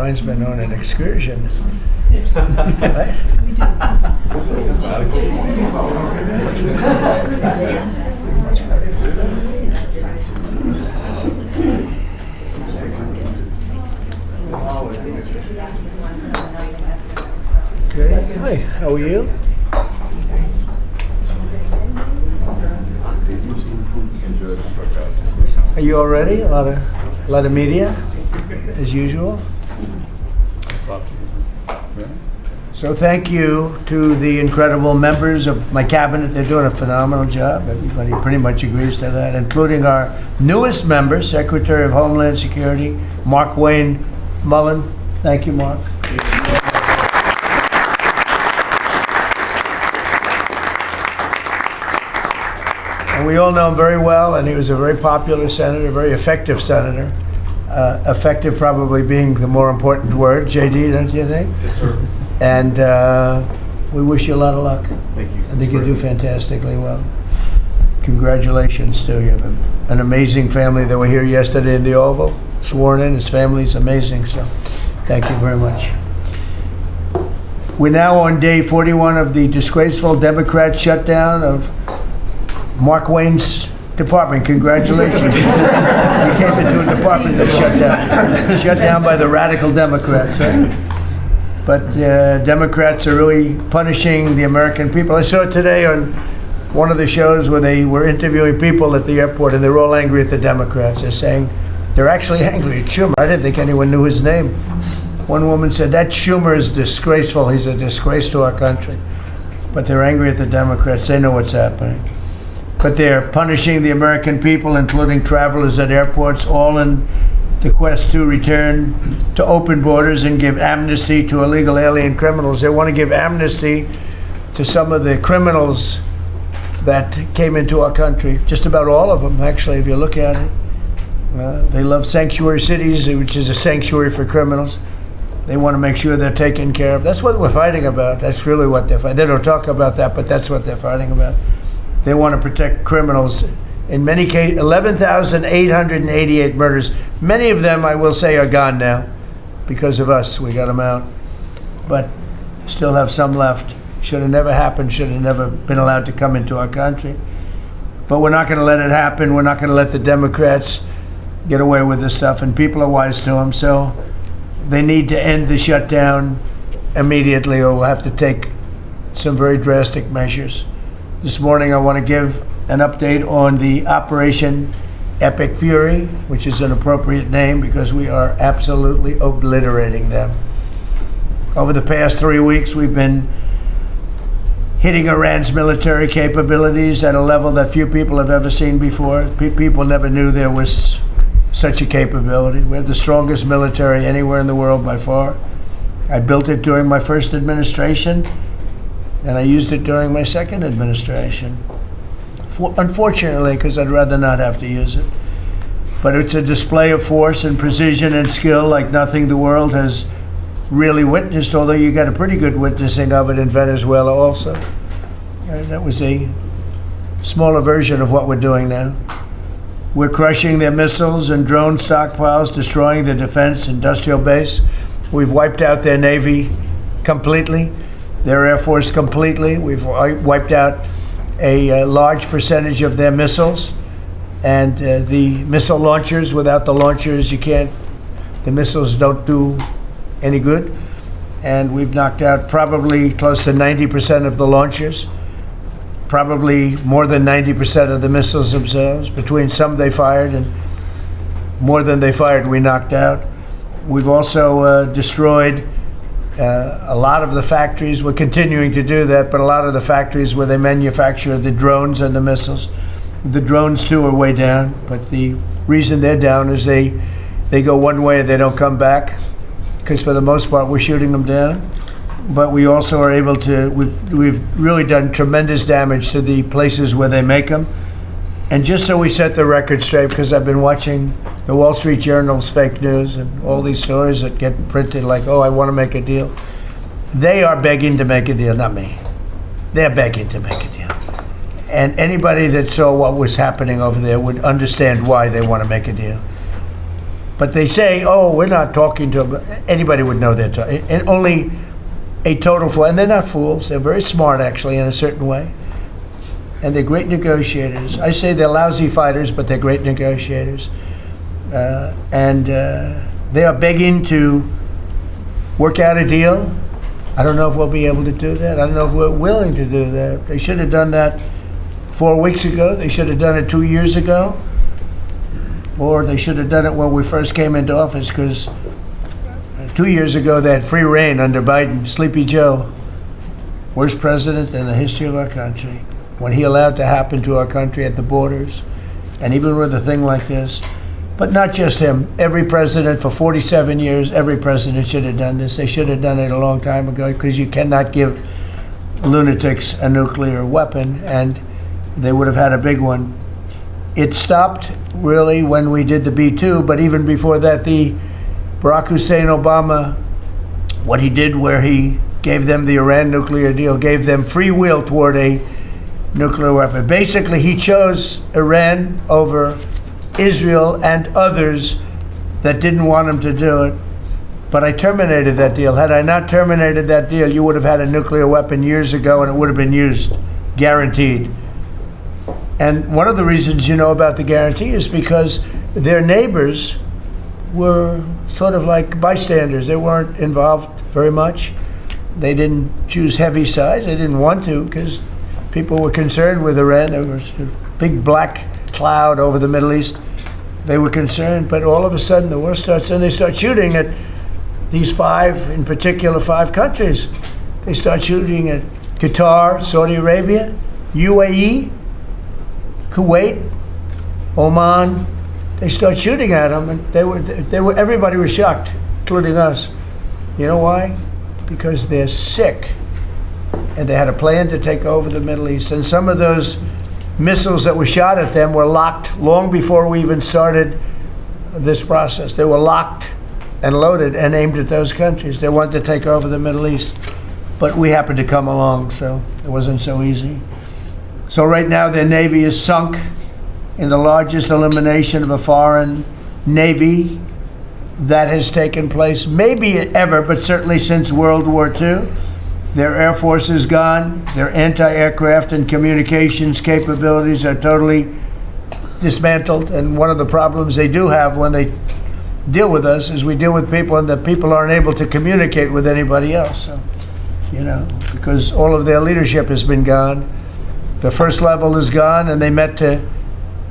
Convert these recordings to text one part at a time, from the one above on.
mine's been on an excursion. Okay. Hi, how are you? Are you all ready? A lot of media, as usual. So thank you to the incredible members of my cabinet. They're doing a phenomenal job. Everybody pretty much agrees to that, including our newest member, Secretary of Homeland Security, Mark Wayne Mullen. Thank you, Mark. And we all know him very well, and he was a very popular senator, very effective senator. Effective probably being the more important word. JD, don't you think? Yes, sir. And we wish you a lot of luck. Thank you. I think you do fantastically well. Congratulations to you. An amazing family that were here yesterday in the Oval, sworn in. His family's amazing, so thank you very much. We're now on day 41 of the disgraceful Democrat shutdown of Mark Wayne's department. Congratulations. You came into a department that shut down. Shut down by the radical Democrats, right? But Democrats are really punishing the American people. I saw it today on one of the shows where they were interviewing people at the airport, and they're all angry at the Democrats. They're saying they're actually angry at Schumer. I didn't think anyone knew his name. One woman said, that Schumer is disgraceful. He's a disgrace to our country. But they're angry at the Democrats. They know what's happening. But they're punishing the American people, including travelers at airports, all in the quest to return to open borders and give amnesty to illegal alien criminals. They want to give amnesty to some of the criminals that came into our country. Just about all of them, actually, if you look at it. They love sanctuary cities, which is a sanctuary for criminals. They want to make sure they're taken care of. That's what we're fighting about. That's really what they're fighting. They don't talk about that, but that's what they're fighting about. They want to protect criminals. In many cases, 11,888 murders. Many of them, I will say, are gone now because of us. We got them out. But still have some left. Should have never happened, should have never been allowed to come into our country. But we're not going to let it happen. We're not going to let the Democrats get away with this stuff, and people are wise to them. So they need to end the shutdown immediately, or we'll have to take some very drastic measures. This morning I want to give an update on the Operation Epic Fury, which is an appropriate name because we are absolutely obliterating them. Over the past 3 weeks, we've been hitting Iran's military capabilities at a level that few people have ever seen before. People never knew there was such a capability. We have the strongest military anywhere in the world by far. I built it during my first administration, and I used it during my second administration. Unfortunately, because I'd rather not have to use it. But it's a display of force and precision and skill like nothing the world has really witnessed, although you got a pretty good witnessing of it in Venezuela also. And that was a smaller version of what we're doing now. We're crushing their missiles and drone stockpiles, destroying their defense industrial base. We've wiped out their Navy completely, their Air Force completely. We've wiped out a large percentage of their missiles, and the missile launchers. Without the launchers, the missiles don't do any good. And we've knocked out probably close to 90% of the launchers, probably more than 90% of the missiles themselves. Between some they fired and more than they fired, we knocked out. We've also destroyed a lot of the factories. We're continuing to do that, but a lot of the factories where they manufacture the drones and the missiles. The drones too are way down, but the reason they're down is they go one way and they don't come back, because for the most part we're shooting them down. But we also are able to, we've really done tremendous damage to the places where they make them. And just so we set the record straight, because I've been watching the Wall Street Journal's fake news and all these stories that get printed like, oh, I want to make a deal. They are begging to make a deal, not me. They're begging to make a deal. And anybody that saw what was happening over there would understand why they want to make a deal. But they say, oh, we're not talking to them. Anybody would know they're talking. And only a total fool. And they're not fools. They're very smart, actually, in a certain way. And they're great negotiators. I say they're lousy fighters, but they're great negotiators. And they are begging to work out a deal. I don't know if we'll be able to do that. I don't know if we're willing to do that. They should have done that 4 weeks ago. They should have done it 2 years ago. Or they should have done it when we first came into office, because 2 years ago they had free reign under Biden. Sleepy Joe, worst president in the history of our country. When he allowed to happen to our country at the borders, and even with a thing like this. But not just him. Every president for 47 years, every president should have done this. They should have done it a long time ago, because you cannot give lunatics a nuclear weapon, and they would have had a big one. It stopped really when we did the B-2, but even before that, the Barack Hussein Obama, what he did where he gave them the Iran nuclear deal, gave them free will toward a nuclear weapon. Basically, he chose Iran over Israel and others that didn't want him to do it. But I terminated that deal. Had I not terminated that deal, you would have had a nuclear weapon years ago, and it would have been used, guaranteed. And one of the reasons you know about the guarantee is because their neighbors were sort of like bystanders. They weren't involved very much. They didn't choose heavy sides. They didn't want to, because people were concerned with Iran. There was a big black cloud over the Middle East. They were concerned, but all of a sudden the war starts, and they start shooting at these five, in particular, 5 countries. They start shooting at Qatar, Saudi Arabia, UAE, Kuwait, Oman. They start shooting at them, and everybody was shocked, including us. You know why? Because they're sick, and they had a plan to take over the Middle East. And some of those missiles that were shot at them were locked long before we even started this process. They were locked and loaded and aimed at those countries. They wanted to take over the Middle East, but we happened to come along, so it wasn't so easy. So right now their navy is sunk in the largest elimination of a foreign navy that has taken place, maybe ever, but certainly since World War II. Their air force is gone. Their anti-aircraft and communications capabilities are totally dismantled. And one of the problems they do have when they deal with us is we deal with people, and the people aren't able to communicate with anybody else. So, because all of their leadership has been gone. The first level is gone, and they met to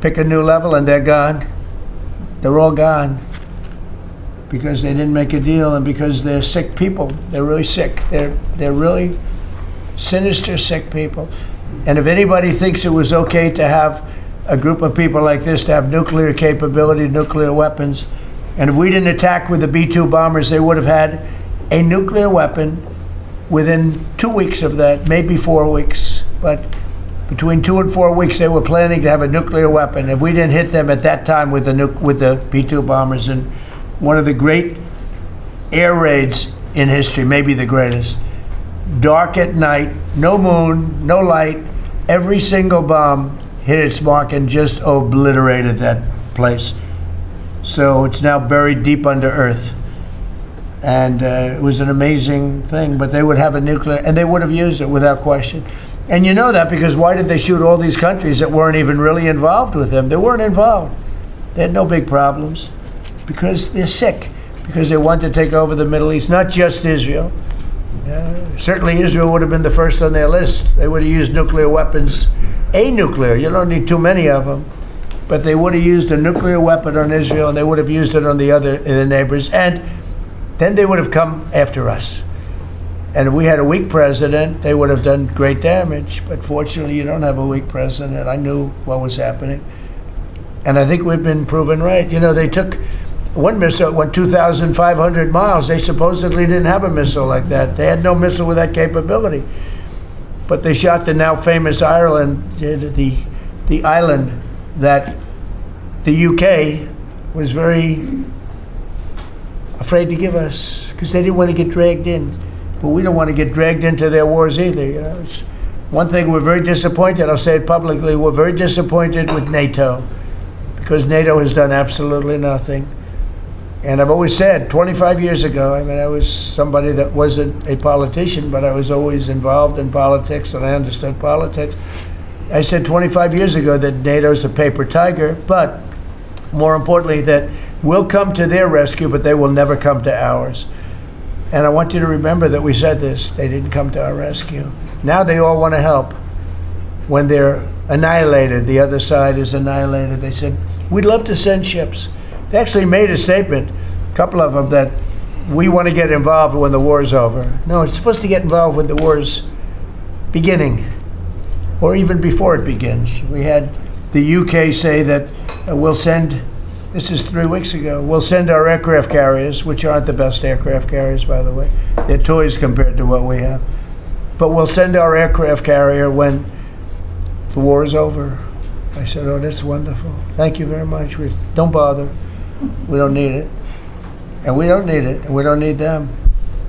pick a new level, and they're gone. They're all gone because they didn't make a deal, and because they're sick people. They're really sick. They're really sinister, sick people. And if anybody thinks it was okay to have a group of people like this to have nuclear capability, nuclear weapons, and if we didn't attack with the B-2 bombers, they would have had a nuclear weapon within 2 weeks of that, maybe 4 weeks. But between 2 and 4 weeks, they were planning to have a nuclear weapon. If we didn't hit them at that time with the B-2 bombers, and one of the great air raids in history, maybe the greatest, dark at night, no moon, no light, every single bomb hit its mark and just obliterated that place. So it's now buried deep under earth. And it was an amazing thing, but they would have a nuclear, and they would have used it without question. And you know that because why did they shoot all these countries that weren't even really involved with them? They weren't involved. They had no big problems because they're sick, because they want to take over the Middle East, not just Israel. Certainly Israel would have been the first on their list. They would have used nuclear weapons, a nuclear, you don't need too many of them, but they would have used a nuclear weapon on Israel, and they would have used it on the neighbors, and then they would have come after us. And if we had a weak president, they would have done great damage. But fortunately, you don't have a weak president. I knew what was happening. And I think we've been proven right. They took one missile that went 2,500 miles. They supposedly didn't have a missile like that. They had no missile with that capability. But they shot the now famous Ireland, the island that the UK was very afraid to give us because they didn't want to get dragged in. But we don't want to get dragged into their wars either. It's one thing we're very disappointed, I'll say it publicly, we're very disappointed with NATO because NATO has done absolutely nothing. And I've always said, 25 years ago, I mean, I was somebody that wasn't a politician, but I was always involved in politics and I understood politics. I said 25 years ago that NATO's a paper tiger, but more importantly, that we'll come to their rescue, but they will never come to ours. And I want you to remember that we said this. They didn't come to our rescue. Now they all want to help. When they're annihilated, the other side is annihilated, they said, we'd love to send ships. They actually made a statement, a couple of them, that we want to get involved when the war's over. No, it's supposed to get involved when the war's beginning, or even before it begins. We had the UK say that we'll send, this is 3 weeks ago, we'll send our aircraft carriers, which aren't the best aircraft carriers, by the way. They're toys compared to what we have. But we'll send our aircraft carrier when the war is over. I said, oh, that's wonderful. Thank you very much. Don't bother. We don't need it. And we don't need it, and we don't need them.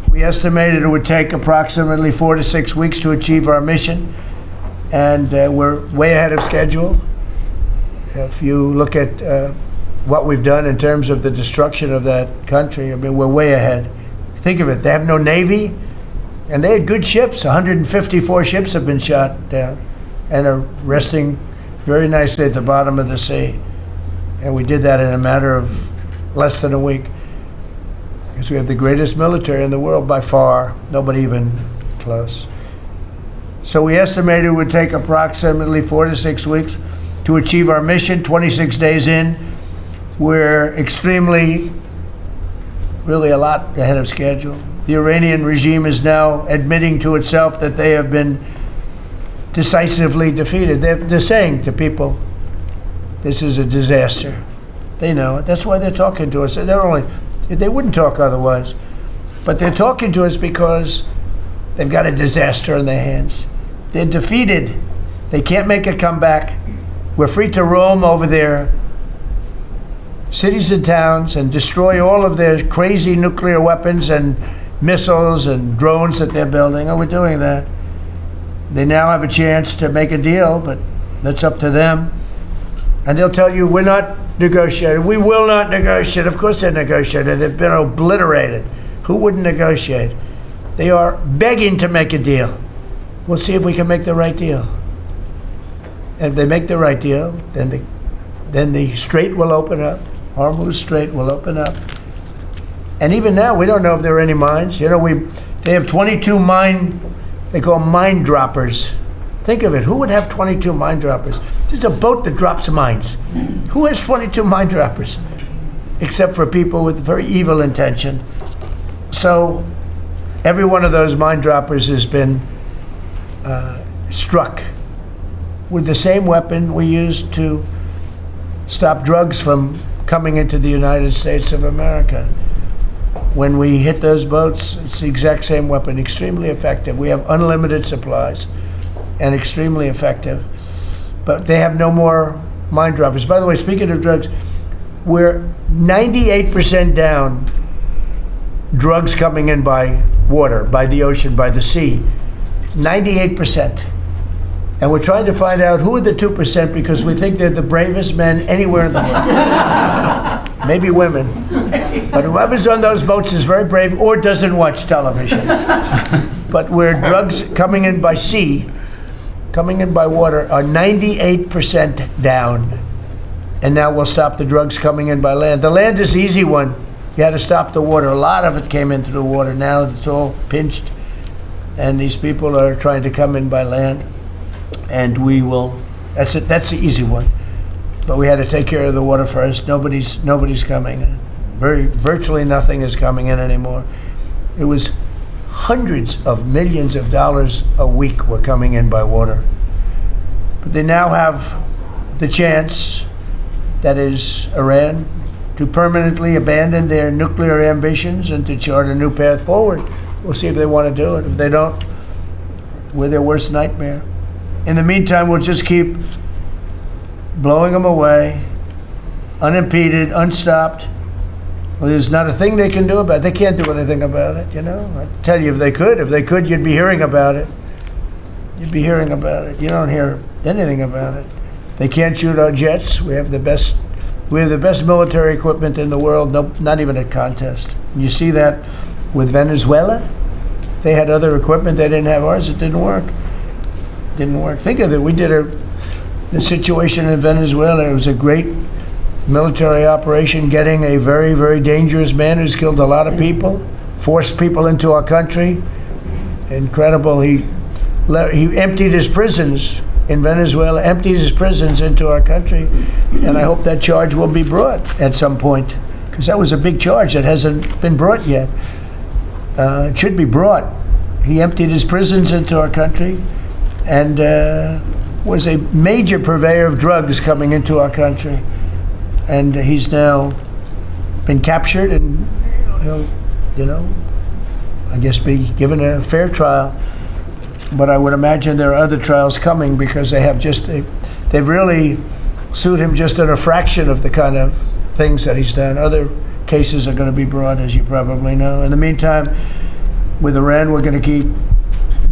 We estimated it would take approximately 4 to 6 weeks to achieve our mission, and we're way ahead of schedule. If you look at what we've done in terms of the destruction of that country, I mean, we're way ahead. Think of it, they have no Navy, and they had good ships. 154 ships have been shot down and are resting very nicely at the bottom of the sea. And we did that in a matter of less than a week. Because we have the greatest military in the world by far, nobody even close. So we estimated it would take approximately 4 to 6 weeks to achieve our mission. 26 days in, we're extremely, really a lot ahead of schedule. The Iranian regime is now admitting to itself that they have been decisively defeated. They're saying to people, this is a disaster. They know it. That's why they're talking to us. They wouldn't talk otherwise. But they're talking to us because they've got a disaster in their hands. They're defeated. They can't make a comeback. We're free to roam over their cities and towns and destroy all of their crazy nuclear weapons and missiles and drones that they're building. Oh, we're doing that. They now have a chance to make a deal, but that's up to them. And they'll tell you, we're not negotiating. We will not negotiate. Of course they're negotiating. They've been obliterated. Who wouldn't negotiate? They are begging to make a deal. We'll see if we can make the right deal. And if they make the right deal, then the strait will open up. Hormuz Strait will open up. And even now, we don't know if there are any mines. You know, they have 22 they call mine droppers. Think of it, who would have 22 mine droppers? There's a boat that drops mines. Who has 22 mine droppers? Except for people with very evil intention. So every one of those mine droppers has been struck with the same weapon we used to stop drugs from coming into the United States of America. When we hit those boats, it's the exact same weapon, extremely effective. We have unlimited supplies and extremely effective. But they have no more mine droppers. By the way, speaking of drugs, we're 98% down drugs coming in by water, by the ocean, by the sea. 98%. And we're trying to find out who are the 2% because we think they're the bravest men anywhere in the world. Maybe women. But whoever's on those boats is very brave or doesn't watch television. But where drugs coming in by sea, coming in by water, are 98% down. And now we'll stop the drugs coming in by land. The land is the easy one. You had to stop the water. A lot of it came in through water. Now it's all pinched. And these people are trying to come in by land. And we will, that's it, that's the easy one. But we had to take care of the water first. Nobody's coming in. Virtually nothing is coming in anymore. It was hundreds of millions of dollars a week were coming in by water. But they now have the chance, that is Iran, to permanently abandon their nuclear ambitions and to chart a new path forward. We'll see if they want to do it. If they don't, we're their worst nightmare. In the meantime, we'll just keep blowing them away, unimpeded, unstopped. Well, there's not a thing they can do about it. They can't do anything about it, you know. I tell you, if they could, you'd be hearing about it. You'd be hearing about it. You don't hear anything about it. They can't shoot our jets. We have the best We have the best military equipment in the world, no, not even a contest. You see that with Venezuela. They had other equipment, they didn't have ours, it didn't work. Didn't work. Think of it, we did the situation in Venezuela, it was a great military operation, getting a very, very dangerous man who's killed a lot of people, forced people into our country. Incredible. He emptied his prisons in Venezuela, emptied his prisons into our country, and I hope that charge will be brought at some point, because that was a big charge that hasn't been brought yet. It should be brought. He emptied his prisons into our country and was a major purveyor of drugs coming into our country. And he's now been captured and, I guess be given a fair trial. But I would imagine there are other trials coming, because they've really sued him just in a fraction of the kind of things that he's done. Other cases are going to be brought, as you probably know. In the meantime, with Iran, we're going to keep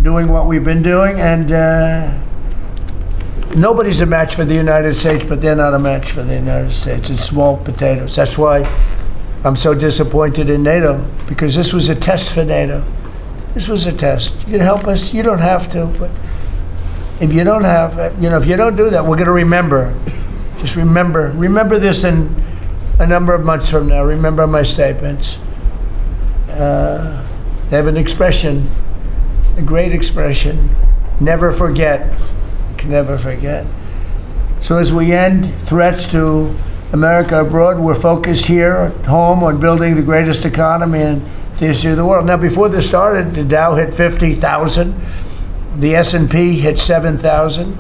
doing what we've been doing, and nobody's a match for the United States, but they're not a match for the United States. It's small potatoes. That's why I'm so disappointed in NATO, because this was a test for NATO. This was a test. You can help us. You don't have to, but if you don't have, if you don't do that, we're going to remember. Just remember this in a number of months from now. Remember my statements. They have an expression, a great expression: never forget. You can never forget. So as we end threats to America abroad, we're focused here at home on building the greatest economy in the history of the world. Now, before this started, the Dow hit 50,000. The S&P hit 7,000.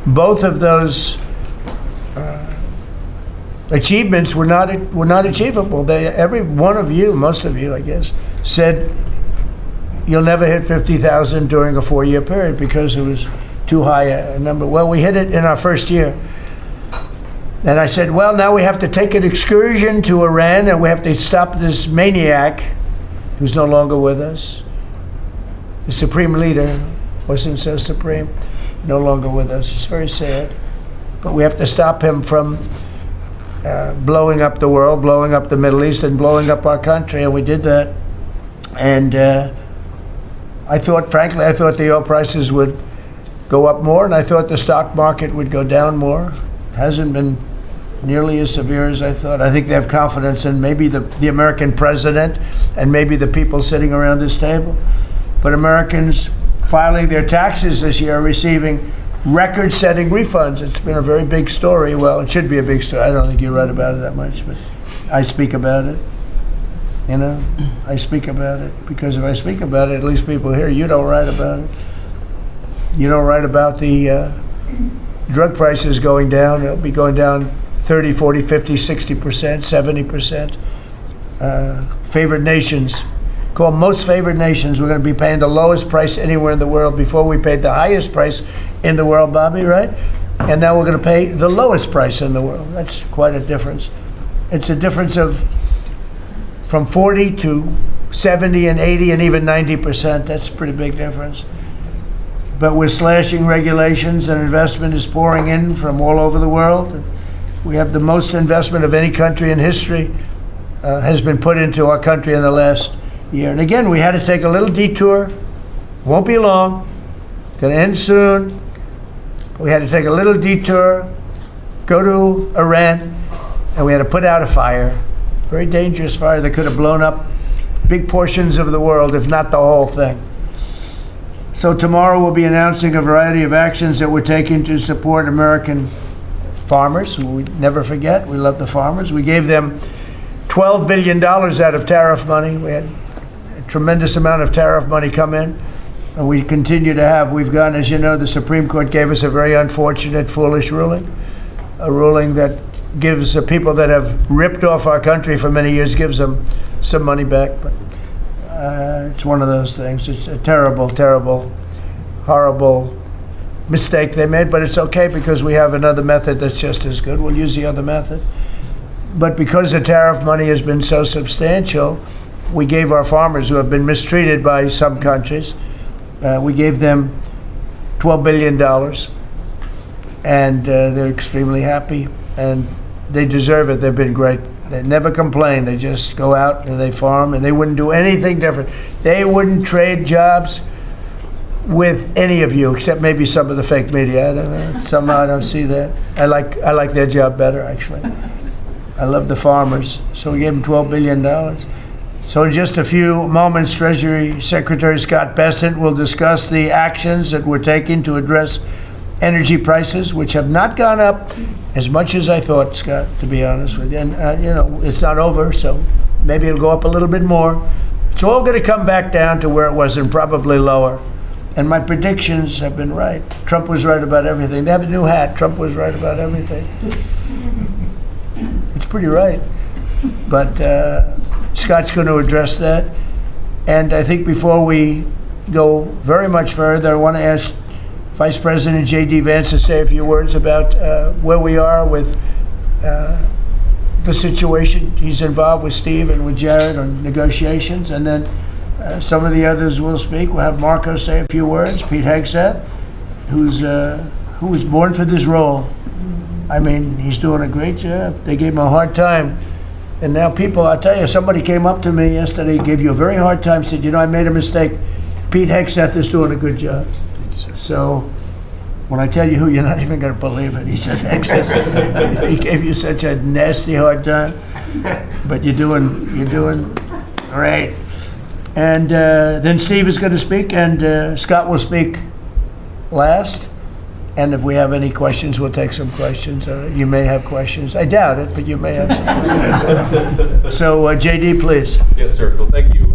Both of those achievements were not achievable. Every one of you, most of you, I guess, said you'll never hit 50,000 during a 4-year period because it was too high a number. Well, we hit it in our first year. And I said, well, now we have to take an excursion to Iran, and we have to stop this maniac who's no longer with us. The supreme leader wasn't so supreme, no longer with us. It's very sad. But we have to stop him from blowing up the world, blowing up the Middle East, and blowing up our country, and we did that. And frankly, I thought the oil prices would go up more, and I thought the stock market would go down more. It hasn't been nearly as severe as I thought. I think they have confidence in maybe the American president and maybe the people sitting around this table. But Americans filing their taxes this year are receiving record-setting refunds. It's been a very big story. Well, it should be a big story. I don't think you write about it that much, but I speak about it. I speak about it because if I speak about it, at least people hear. You don't write about it. You don't write about the drug prices going down. It'll be going down 30, 40, 50, 60%, 70%. Favored nations, called most favored nations, we're going to be paying the lowest price anywhere in the world. Before we paid the highest price in the world, Bobby, right? And now we're going to pay the lowest price in the world. That's quite a difference. It's a difference of from 40 to 70 and 80 and even 90%. That's a pretty big difference. But we're slashing regulations, and investment is pouring in from all over the world. We have the most investment of any country in history has been put into our country in the last year. And again, we had to take a little detour. Won't be long. Going to end soon. We had to take a little detour, go to Iran, and we had to put out a fire. Very dangerous fire that could have blown up big portions of the world, if not the whole thing. So tomorrow we'll be announcing a variety of actions that we're taking to support American farmers, who we never forget. We love the farmers. We gave them $12 billion out of tariff money. We had a tremendous amount of tariff money come in, and we continue to have. We've gone, as you know, the Supreme Court gave us a very unfortunate, foolish ruling, a ruling that gives the people that have ripped off our country for many years, gives them some money back. But it's one of those things. It's a terrible, terrible, horrible mistake they made, but it's okay because we have another method that's just as good. We'll use the other method. But because the tariff money has been so substantial, we gave our farmers, who have been mistreated by some countries, we gave them $12 billion, and they're extremely happy. And they deserve it. They've been great. They never complain. They just go out and they farm, and they wouldn't do anything different. They wouldn't trade jobs with any of you, except maybe some of the fake media. I don't know. Somehow I don't see that. I like their job better, actually. I love the farmers, so we gave them $12 billion. So in just a few moments, Treasury Secretary Scott Bessent will discuss the actions that we're taking to address energy prices, which have not gone up as much as I thought, Scott, to be honest with you. And, it's not over, so maybe it'll go up a little bit more. It's all going to come back down to where it was and probably lower. And my predictions have been right. Trump was right about everything. They have a new hat. Trump was right about everything. It's pretty right. But Scott's going to address that. And I think before we go very much further, I want to ask Vice President J.D. Vance to say a few words about where we are with the situation. He's involved with Steve and with Jared on negotiations. And then some of the others will speak. We'll have Marco say a few words. Pete Hegseth, who was born for this role. I mean, he's doing a great job. They gave him a hard time. And now people, I'll tell you, somebody came up to me yesterday, gave you a very hard time, said, I made a mistake. Pete Hegseth is doing a good job. So when I tell you who, you're not even going to believe it. He said, Hegseth, he gave you such a nasty hard time. But you're doing great. And then Steve is going to speak, and Scott will speak last. And if we have any questions, we'll take some questions. You may have questions. I doubt it, but you may have some questions. So, JD, please. Yes, sir. Well, thank you.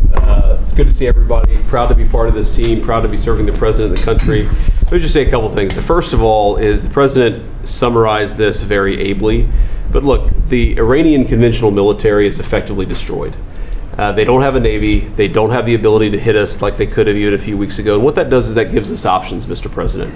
It's good to see everybody. Proud to be part of this team. Proud to be serving the president of the country. Let me just say a couple things. The first of all is the president summarized this very ably. But look, the Iranian conventional military is effectively destroyed. They don't have a navy. They don't have the ability to hit us like they could have even a few weeks ago. And what that does is that gives us options, Mr. President.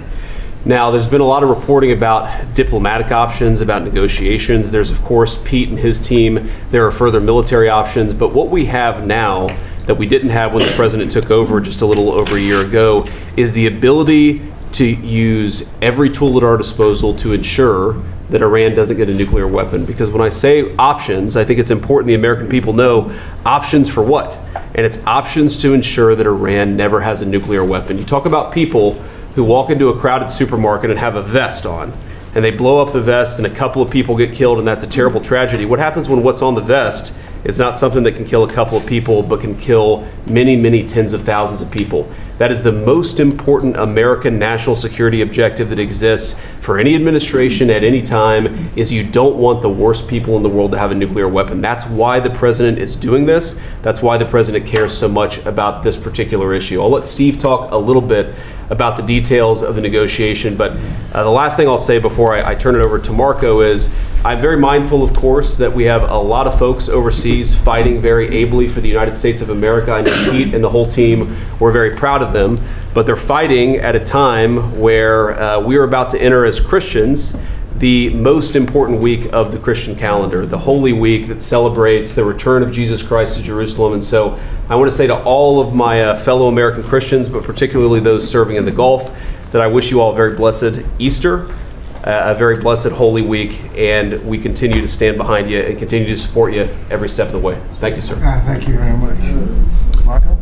Now, there's been a lot of reporting about diplomatic options, about negotiations. There's, of course, Pete and his team. There are further military options. But what we have now that we didn't have when the president took over just a little over a year ago is the ability to use every tool at our disposal to ensure that Iran doesn't get a nuclear weapon. Because when I say options, I think it's important the American people know options for what? And it's options to ensure that Iran never has a nuclear weapon. You talk about people who walk into a crowded supermarket and have a vest on, and they blow up the vest and a couple of people get killed, and that's a terrible tragedy. What happens when what's on the vest is not something that can kill a couple of people, but can kill many, many tens of thousands of people? That is the most important American national security objective that exists for any administration at any time, is you don't want the worst people in the world to have a nuclear weapon. That's why the president is doing this. That's why the president cares so much about this particular issue. I'll let Steve talk a little bit about the details of the negotiation, but the last thing I'll say before I turn it over to Marco is I'm very mindful, of course, that we have a lot of folks overseas fighting very ably for the United States of America. I know Pete and the whole team, we're very proud of them, but they're fighting at a time where we are about to enter as Christians the most important week of the Christian calendar, the Holy Week that celebrates the return of Jesus Christ to Jerusalem. And so I want to say to all of my fellow American Christians, but particularly those serving in the Gulf, that I wish you all a very blessed Easter, a very blessed Holy Week, and we continue to stand behind you and continue to support you every step of the way. Thank you, sir. Thank you very much. Marco?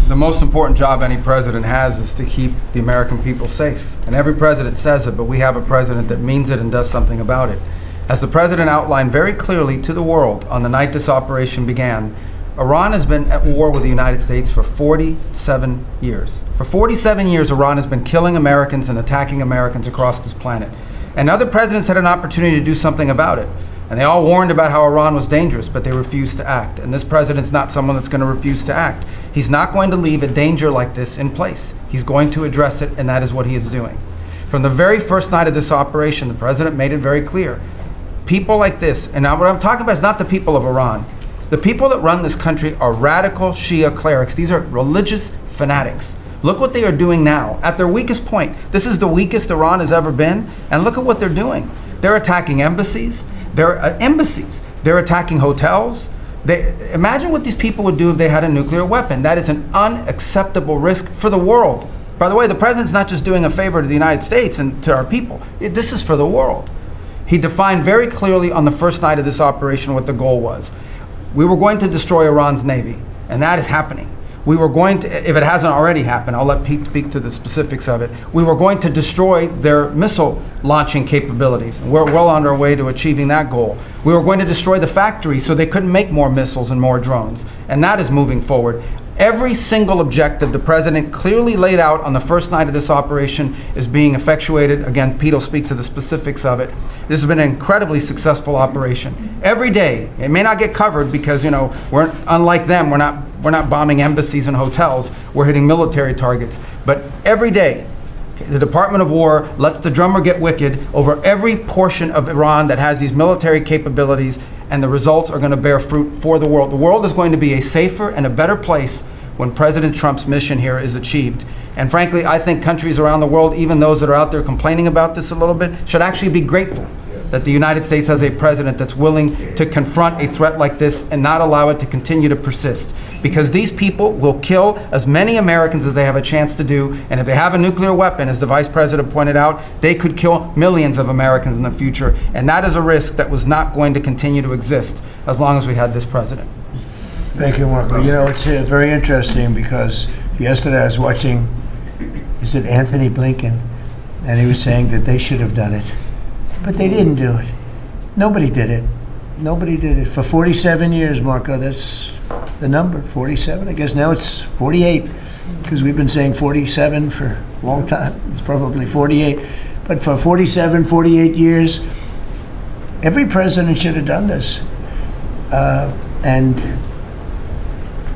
The most important job any president has is to keep the American people safe. And every president says it, but we have a president that means it and does something about it. As the president outlined very clearly to the world on the night this operation began, Iran has been at war with the United States for 47 years. For 47 years, Iran has been killing Americans and attacking Americans across this planet. And other presidents had an opportunity to do something about it. And they all warned about how Iran was dangerous, but they refused to act. And this president's not someone that's going to refuse to act. He's not going to leave a danger like this in place. He's going to address it, and that is what he is doing. From the very first night of this operation, the president made it very clear. People like this, and now what I'm talking about is not the people of Iran. The people that run this country are radical Shia clerics. These are religious fanatics. Look what they are doing now. At their weakest point, this is the weakest Iran has ever been, and look at what they're doing. They're attacking embassies. They're attacking hotels. Imagine what these people would do if they had a nuclear weapon. That is an unacceptable risk for the world. By the way, the president's not just doing a favor to the United States and to our people. This is for the world. He defined very clearly on the first night of this operation what the goal was. We were going to destroy Iran's navy, and that is happening. We were going to, if it hasn't already happened, I'll let Pete speak to the specifics of it. We were going to destroy their missile launching capabilities. And we're well on our way to achieving that goal. We were going to destroy the factory so they couldn't make more missiles and more drones. And that is moving forward. Every single objective the president clearly laid out on the first night of this operation is being effectuated. Again, Pete will speak to the specifics of it. This has been an incredibly successful operation. Every day, it may not get covered because, you know, we're unlike them. We're not bombing embassies and hotels. We're hitting military targets. But every day, the Department of War lets the drummer get wicked over every portion of Iran that has these military capabilities, and the results are going to bear fruit for the world. The world is going to be a safer and a better place when President Trump's mission here is achieved. And frankly, I think countries around the world, even those that are out there complaining about this a little bit, should actually be grateful that the United States has a president that's willing to confront a threat like this and not allow it to continue to persist. Because these people will kill as many Americans as they have a chance to do, and if they have a nuclear weapon, as the Vice President pointed out, they could kill millions of Americans in the future. And that is a risk that was not going to continue to exist as long as we had this president. Thank you, Marco. You know, it's very interesting because yesterday I was watching, is it Anthony Blinken? And he was saying that they should have done it. But they didn't do it. Nobody did it. Nobody did it. For 47 years, Marco, that's the number, 47. I guess now it's 48, because we've been saying 47 for a long time. It's probably 48. But for 47, 48 years, every president should have done this. And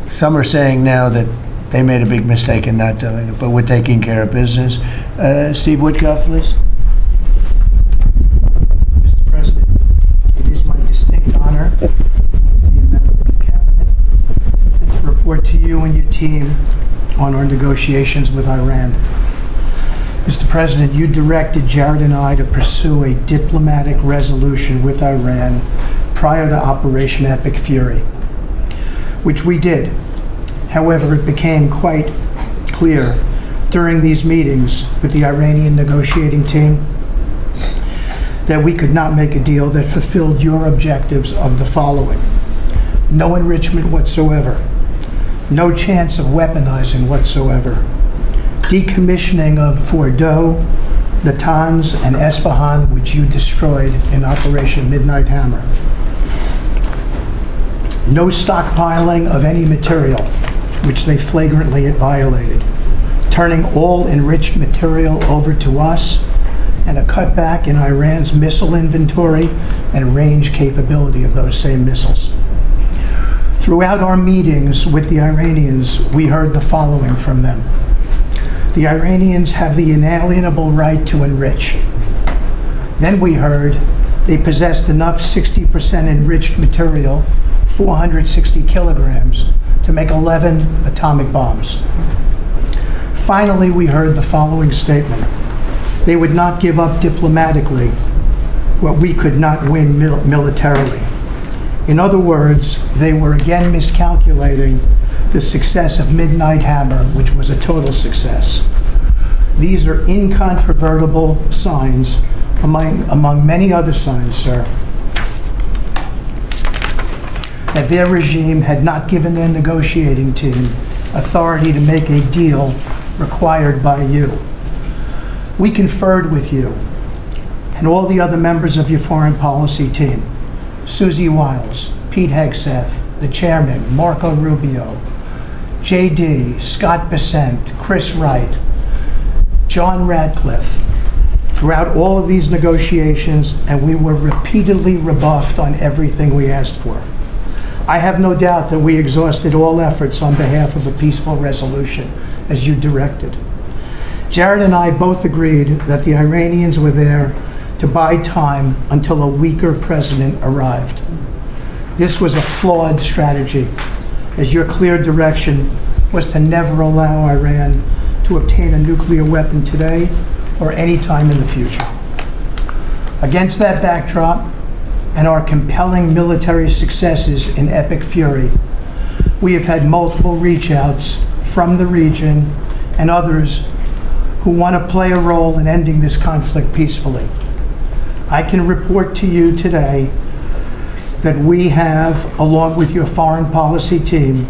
some are saying now that they made a big mistake in not doing it, but we're taking care of business. Steve Woodcock, please. Honor to be a member of the cabinet and to report to you and your team on our negotiations with Iran. Mr. President, you directed Jared and I to pursue a diplomatic resolution with Iran prior to Operation Epic Fury, which we did. However, it became quite clear during these meetings with the Iranian negotiating team that we could not make a deal that fulfilled your objectives of the following: no enrichment whatsoever, no chance of weaponizing whatsoever, decommissioning of Fordow, Natanz, and Esfahan, which you destroyed in Operation Midnight Hammer, no stockpiling of any material, which they flagrantly violated, turning all enriched material over to us, and a cutback in Iran's missile inventory and range capability of those same missiles. Throughout our meetings with the Iranians, we heard the following from them. The Iranians have the inalienable right to enrich. Then we heard they possessed enough 60% enriched material, 460 kilograms, to make 11 atomic bombs. Finally, we heard the following statement. They would not give up diplomatically what we could not win militarily. In other words, they were again miscalculating the success of Midnight Hammer, which was a total success. These are incontrovertible signs, among many other signs, sir, that their regime had not given their negotiating team authority to make a deal required by you. We conferred with you and all the other members of your foreign policy team, Susie Wiles, Pete Hegseth, the chairman, Marco Rubio, JD, Scott Bessent, Chris Wright, John Radcliffe, throughout all of these negotiations, and we were repeatedly rebuffed on everything we asked for. I have no doubt that we exhausted all efforts on behalf of a peaceful resolution, as you directed. Jared and I both agreed that the Iranians were there to buy time until a weaker president arrived. This was a flawed strategy, as your clear direction was to never allow Iran to obtain a nuclear weapon today or any time in the future. Against that backdrop and our compelling military successes in Epic Fury, we have had multiple reach-outs from the region and others who want to play a role in ending this conflict peacefully. I can report to you today that we have, along with your foreign policy team,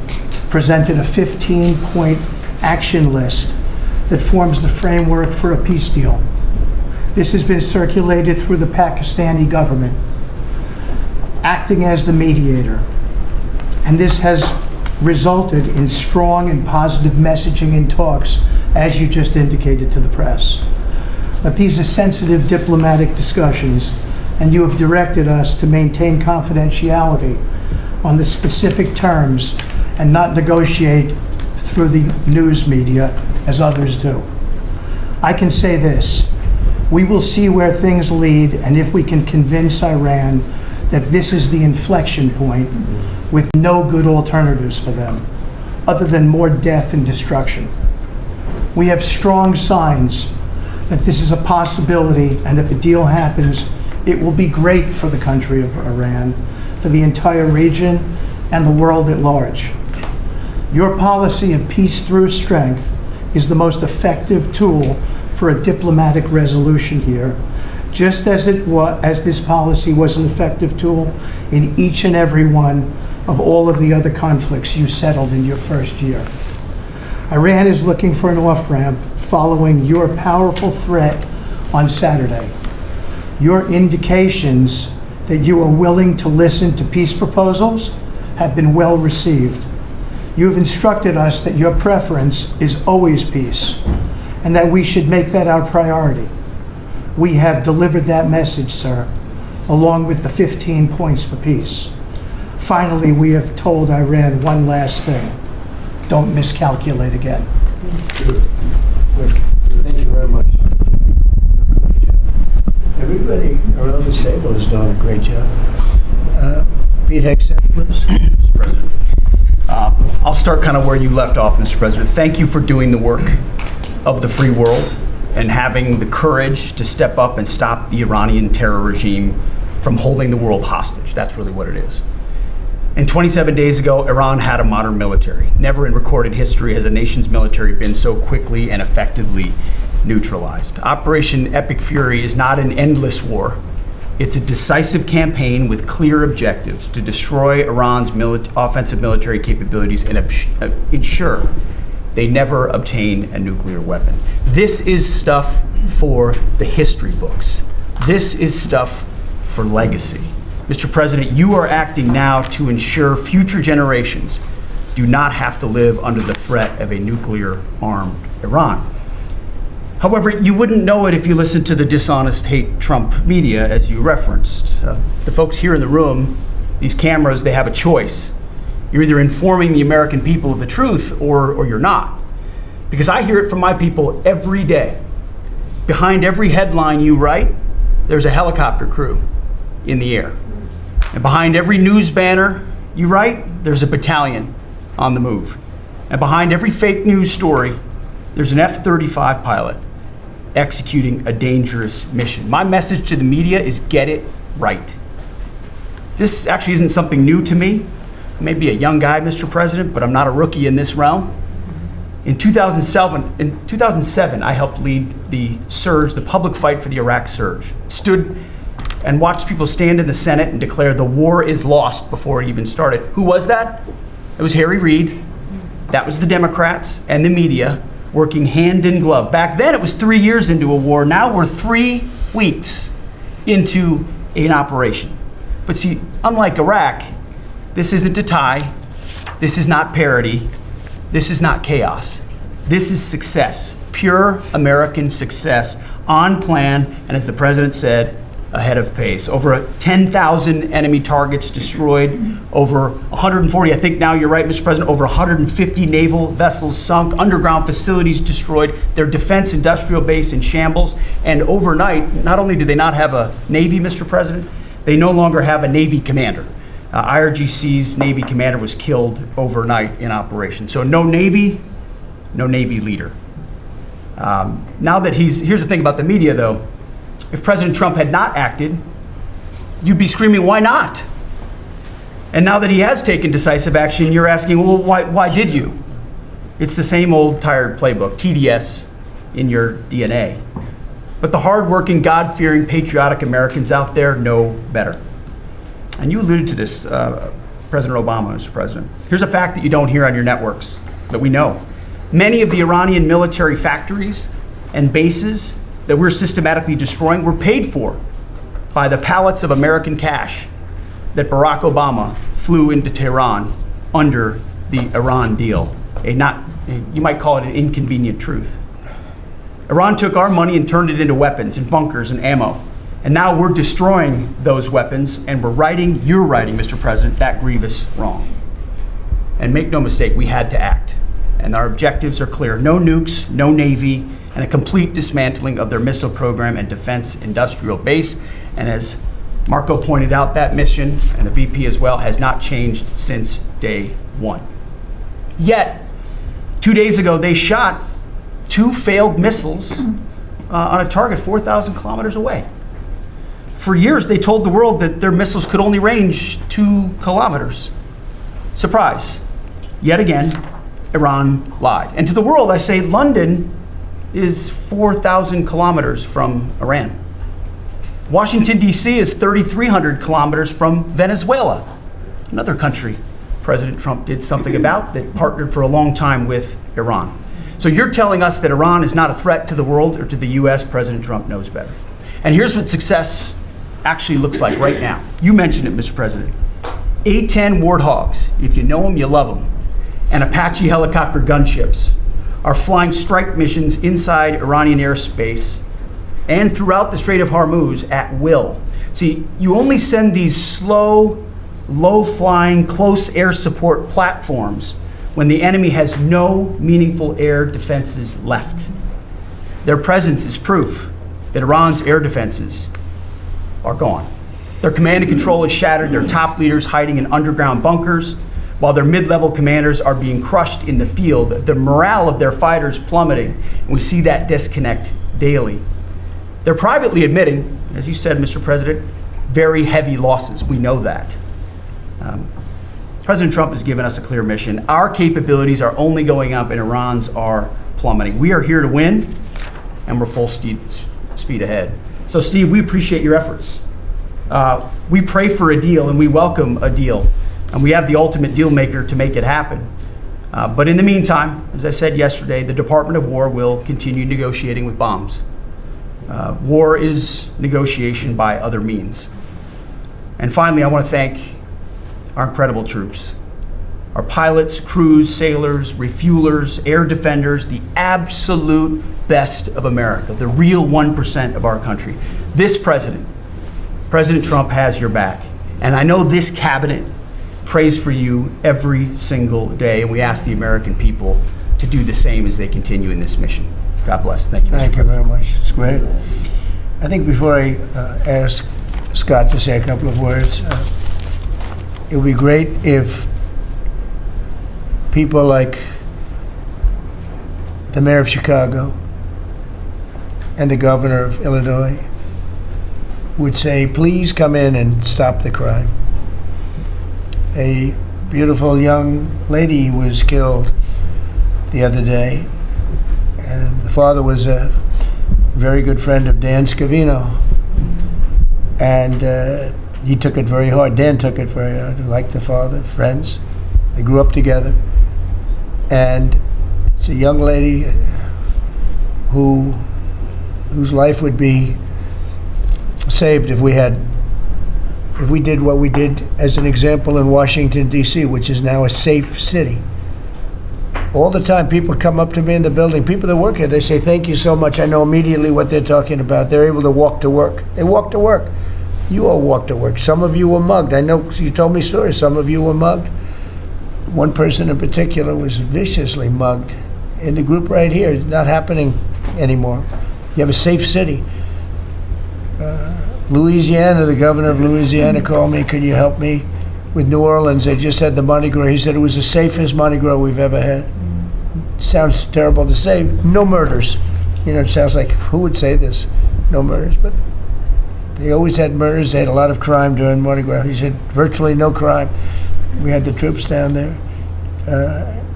presented a 15-point action list that forms the framework for a peace deal. This has been circulated through the Pakistani government, acting as the mediator. And this has resulted in strong and positive messaging in talks, as you just indicated to the press. But these are sensitive diplomatic discussions, and you have directed us to maintain confidentiality on the specific terms and not negotiate through the news media as others do. I can say this: we will see where things lead, and if we can convince Iran that this is the inflection point with no good alternatives for them, other than more death and destruction. We have strong signs that this is a possibility, and if a deal happens, it will be great for the country of Iran, for the entire region, and the world at large. Your policy of peace through strength is the most effective tool for a diplomatic resolution here, just as this policy was an effective tool in each and every one of all of the other conflicts you settled in your first year. Iran is looking for an off-ramp following your powerful threat on Saturday. Your indications that you are willing to listen to peace proposals have been well received. You have instructed us that your preference is always peace, and that we should make that our priority. We have delivered that message, sir, along with the 15 points for peace. Finally, we have told Iran one last thing: don't miscalculate again. Thank you very much. Everybody around this table is doing a great job. Pete Hegseth, please. Mr. President. I'll start kind of where you left off, Mr. President. Thank you for doing the work of the free world and having the courage to step up and stop the Iranian terror regime from holding the world hostage. That's really what it is. And 27 days ago, Iran had a modern military. Never in recorded history has a nation's military been so quickly and effectively neutralized. Operation Epic Fury is not an endless war. It's a decisive campaign with clear objectives to destroy Iran's offensive military capabilities and ensure they never obtain a nuclear weapon. This is stuff for the history books. This is stuff for legacy. Mr. President, you are acting now to ensure future generations do not have to live under the threat of a nuclear-armed Iran. However, you wouldn't know it if you listened to the dishonest hate Trump media, as you referenced. The folks here in the room, these cameras, they have a choice. You're either informing the American people of the truth or you're not. Because I hear it from my people every day. Behind every headline you write, there's a helicopter crew in the air. And behind every news banner you write, there's a battalion on the move. And behind every fake news story, there's an F-35 pilot executing a dangerous mission. My message to the media is get it right. This actually isn't something new to me. I may be a young guy, Mr. President, but I'm not a rookie in this realm. In 2007, I helped lead the surge, the public fight for the Iraq surge. Stood and watched people stand in the Senate and declare the war is lost before it even started. Who was that? It was Harry Reid. That was the Democrats and the media working hand in glove. Back then it was 3 years into a war. Now we're 3 weeks into an operation. But see, unlike Iraq, this isn't a tie. This is not parity. This is not chaos. This is success, pure American success, on plan, and as the president said, ahead of pace. Over 10,000 enemy targets destroyed, over 140, I think now you're right, Mr. President, over 150 naval vessels sunk, underground facilities destroyed, their defense industrial base in shambles, and overnight, not only do they not have a Navy, Mr. President, they no longer have a Navy commander. IRGC's Navy commander was killed overnight in operation. So no Navy leader. Now that here's the thing about the media though, if President Trump had not acted, you'd be screaming, why not? And now that he has taken decisive action, you're asking, well, why did you? It's the same old tired playbook, TDS in your DNA. But the hardworking, God-fearing, patriotic Americans out there know better. And you alluded to this, President Obama, Mr. President. Here's a fact that you don't hear on your networks, but we know. Many of the Iranian military factories and bases that we're systematically destroying were paid for by the pallets of American cash that Barack Obama flew into Tehran under the Iran deal. You might call it an inconvenient truth. Iran took our money and turned it into weapons and bunkers and ammo. And now we're destroying those weapons, and you're righting, Mr. President, that grievous wrong. And make no mistake, we had to act. And our objectives are clear. No nukes, no Navy, and a complete dismantling of their missile program and defense industrial base. And as Marco pointed out, that mission, and the VP as well, has not changed since day one. Yet, 2 days ago, they shot 2 failed missiles on a target 4,000 kilometers away. For years, they told the world that their missiles could only range 2 kilometers. Surprise. Yet again, Iran lied. And to the world, I say London is 4,000 kilometers from Iran. Washington, D.C. is 3,300 kilometers from Venezuela, another country President Trump did something about that partnered for a long time with Iran. So you're telling us that Iran is not a threat to the world or to the U.S. President Trump knows better. And here's what success actually looks like right now. You mentioned it, Mr. President. A-10 Warthogs, if you know them, you love them, and Apache helicopter gunships are flying strike missions inside Iranian airspace and throughout the Strait of Hormuz at will. See, you only send these slow, low-flying, close air support platforms when the enemy has no meaningful air defenses left. Their presence is proof that Iran's air defenses are gone. Their command and control is shattered, their top leaders hiding in underground bunkers, while their mid-level commanders are being crushed in the field. The morale of their fighters plummeting, and we see that disconnect daily. They're privately admitting, as you said, Mr. President, very heavy losses. We know that. President Trump has given us a clear mission. Our capabilities are only going up and Iran's are plummeting. We are here to win, and we're full speed ahead. So, Steve, we appreciate your efforts. We pray for a deal, and we welcome a deal. And we have the ultimate deal maker to make it happen. But in the meantime, as I said yesterday, the Department of War will continue negotiating with bombs. War is negotiation by other means. And finally, I want to thank our incredible troops, our pilots, crews, sailors, refuelers, air defenders, the absolute best of America, the real 1% of our country. This president, President Trump, has your back. And I know this cabinet prays for you every single day, and we ask the American people to do the same as they continue in this mission. God bless. Thank you, Mr. Thank you very much. It's great. I think before I ask Scott to say a couple of words, it would be great if people like the mayor of Chicago and the governor of Illinois would say, please come in and stop the crime. A beautiful young lady was killed the other day, and the father was a very good friend of Dan Scavino, and he took it very hard. Dan took it very hard. He liked the father, friends. They grew up together, and it's a young lady whose life would be saved if we did what we did as an example in Washington, D.C., which is now a safe city. All the time, people come up to me in the building, people that work here, they say, thank you so much. I know immediately what they're talking about. They're able to walk to work. They walk to work. You all walk to work. Some of you were mugged. I know you told me stories. Some of you were mugged. One person in particular was viciously mugged in the group right here. It's not happening anymore. You have a safe city. Louisiana, the governor of Louisiana called me, could you help me with New Orleans? They just had the Mardi Gras. He said it was the safest Mardi Gras we've ever had. Sounds terrible to say. No murders. You know, it sounds like, who would say this? No murders, but they always had murders. They had a lot of crime during Mardi Gras. He said virtually no crime. We had the troops down there.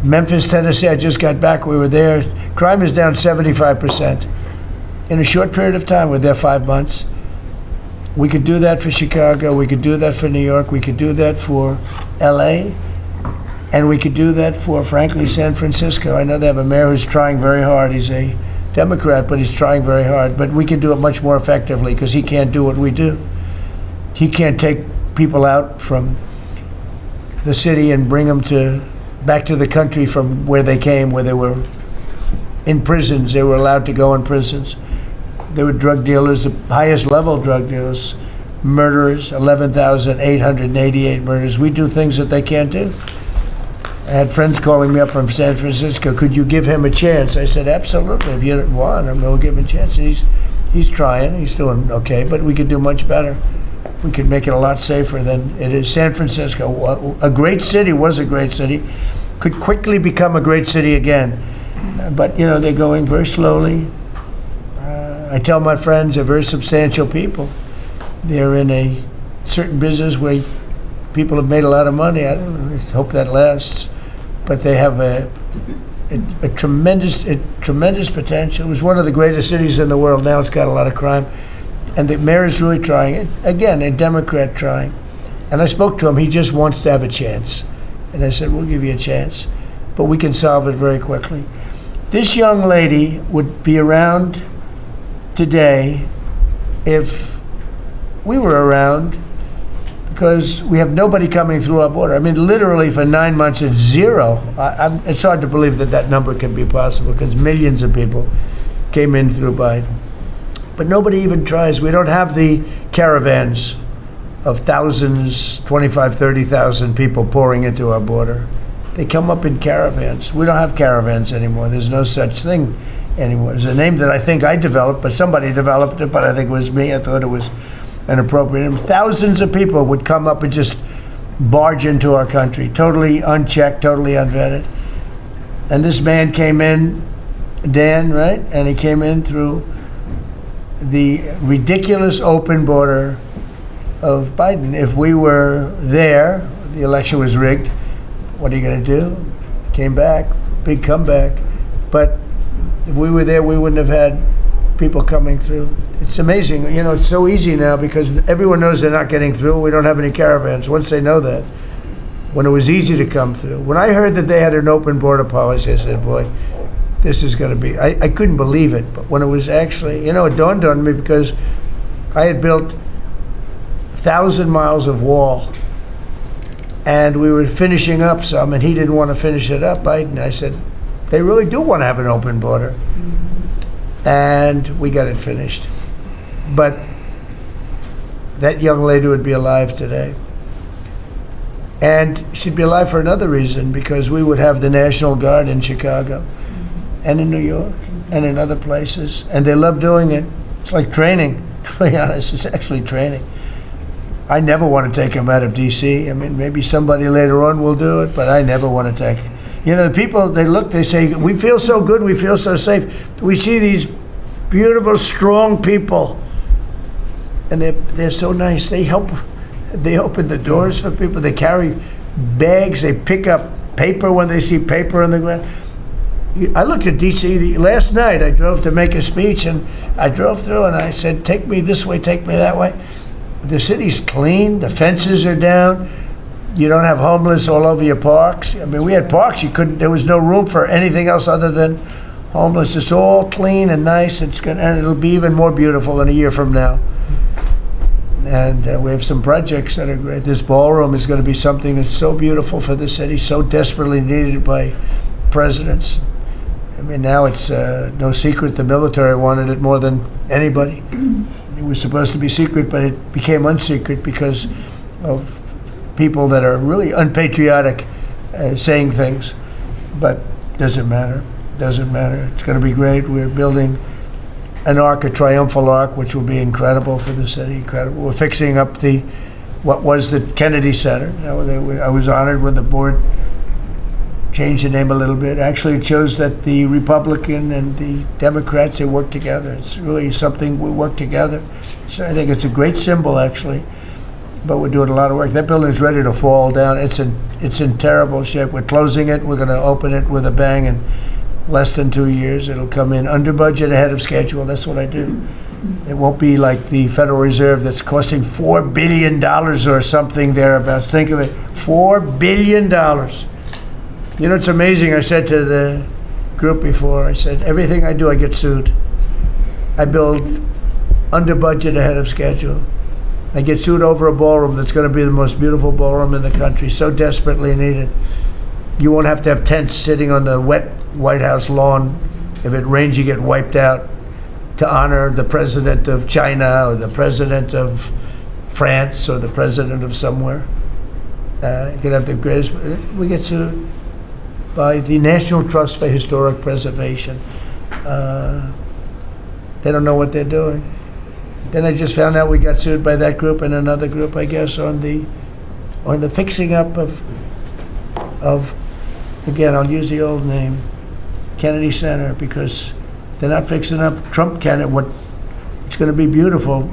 Memphis, Tennessee, I just got back. We were there. Crime is down 75%. in a short period of time. We're there 5 months. We could do that for Chicago. We could do that for New York. We could do that for LA. And we could do that for, frankly, San Francisco. I know they have a mayor who's trying very hard. He's a Democrat, but he's trying very hard. But we can do it much more effectively because he can't do what we do. He can't take people out from the city and bring them back to the country from where they came, where they were in prisons. They were allowed to go in prisons. They were drug dealers, the highest level drug dealers, murderers, 11,888 murders. We do things that they can't do. I had friends calling me up from San Francisco. Could you give him a chance? I said, absolutely. If you want him, we'll give him a chance. And he's trying. He's doing okay, but we could do much better. We could make it a lot safer than it is. San Francisco, a great city, was a great city, could quickly become a great city again. But, they're going very slowly. I tell my friends they're very substantial people. They're in a certain business where people have made a lot of money. I hope that lasts. But they have a tremendous potential. It was one of the greatest cities in the world. Now it's got a lot of crime. And the mayor is really trying. Again, a Democrat trying. And I spoke to him. He just wants to have a chance. And I said, we'll give you a chance. But we can solve it very quickly. This young lady would be around today if we were around, because we have nobody coming through our border. I mean, literally for 9 months, it's zero. It's hard to believe that number can be possible because millions of people came in through Biden. But nobody even tries. We don't have the caravans of thousands, 25, 30,000 people pouring into our border. They come up in caravans. We don't have caravans anymore. There's no such thing anymore. There's a name that I think I developed, but somebody developed it, but I think it was me. I thought it was an appropriate name. Thousands of people would come up and just barge into our country, totally unchecked, totally unvetted. And this man came in, Dan, right? And he came in through the ridiculous open border of Biden. If we were there, the election was rigged. What are you going to do? Came back, big comeback. But if we were there, we wouldn't have had people coming through. It's amazing. It's so easy now because everyone knows they're not getting through. We don't have any caravans. Once they know that, when it was easy to come through. When I heard that they had an open border policy, I said, boy, this is going to be, I couldn't believe it. But when it was actually, it dawned on me because I had built 1,000 miles of wall and we were finishing up some and he didn't want to finish it up. I said, they really do want to have an open border. And we got it finished. But that young lady would be alive today. And she'd be alive for another reason, because we would have the National Guard in Chicago and in New York and in other places. And they love doing it. It's like training, to be honest. It's actually training. I never want to take them out of D.C. I mean, maybe somebody later on will do it, but I never want to take. People, they say, we feel so good, we feel so safe. We see these beautiful, strong people, and they're so nice. They help. They open the doors for people. They carry bags. They pick up paper when they see paper on the ground. I looked at D.C. last night. I drove to make a speech, and I drove through, and I said, take me this way, take me that way. The city's clean. The fences are down. You don't have homeless all over your parks. I mean, we had parks. There was no room for anything else other than homeless. It's all clean and nice. And it'll be even more beautiful in a year from now. And we have some projects that are great. This ballroom is going to be something that's so beautiful for the city, so desperately needed by presidents. I mean, now it's no secret the military wanted it more than anybody. It was supposed to be secret, but it became unsecret because of people that are really unpatriotic saying things. But doesn't matter. Doesn't matter. It's going to be great. We're building an arc, a triumphal arc, which will be incredible for the city. Incredible. We're fixing up what was the Kennedy Center. I was honored when the board changed the name a little bit. Actually, it shows that the Republican and the Democrats, they work together. It's really something we work together. So I think it's a great symbol, actually. But we're doing a lot of work. That building is ready to fall down. It's in terrible shape. We're closing it. We're going to open it with a bang, and less than 2 years. It'll come in under budget, ahead of schedule. That's what I do. It won't be like the Federal Reserve that's costing $4 billion or something thereabouts. Think of it, $4 billion. You know, it's amazing. I said to the group before, I said, everything I do, I get sued. I build under budget, ahead of schedule. I get sued over a ballroom that's going to be the most beautiful ballroom in the country, so desperately needed. You won't have to have tents sitting on the wet White House lawn. If it rains, you get wiped out, to honor the president of China or the president of France or the president of somewhere. You can have the greatest. We get sued by the National Trust for Historic Preservation. They don't know what they're doing. Then I just found out we got sued by that group and another group, I guess, on the fixing up of again, I'll use the old name, Kennedy Center, because they're not fixing up Trump Kennedy. It's going to be beautiful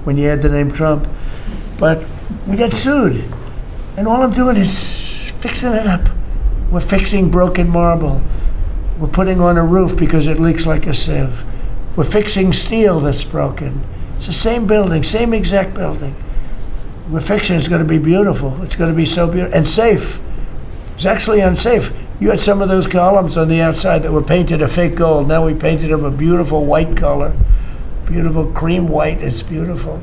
when you add the name Trump. But we got sued, and all I'm doing is fixing it up. We're fixing broken marble. We're putting on a roof because it leaks like a sieve. We're fixing steel that's broken. It's the same building, same exact building. We're fixing it. It's going to be beautiful. It's going to be so beautiful and safe. It's actually unsafe. You had some of those columns on the outside that were painted a fake gold. Now we painted them a beautiful white color, beautiful cream white. It's beautiful.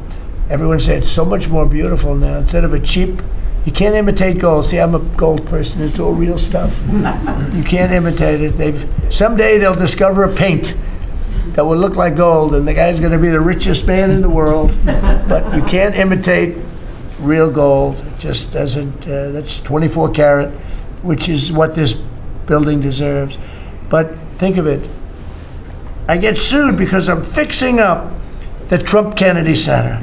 Everyone said it's so much more beautiful now. Instead of a cheap, you can't imitate gold. See, I'm a gold person. It's all real stuff. You can't imitate it. Someday they'll discover a paint that will look like gold, and the guy's going to be the richest man in the world. But you can't imitate real gold. It just doesn't. That's 24 karat, which is what this building deserves. But think of it. I get sued because I'm fixing up the Trump Kennedy Center.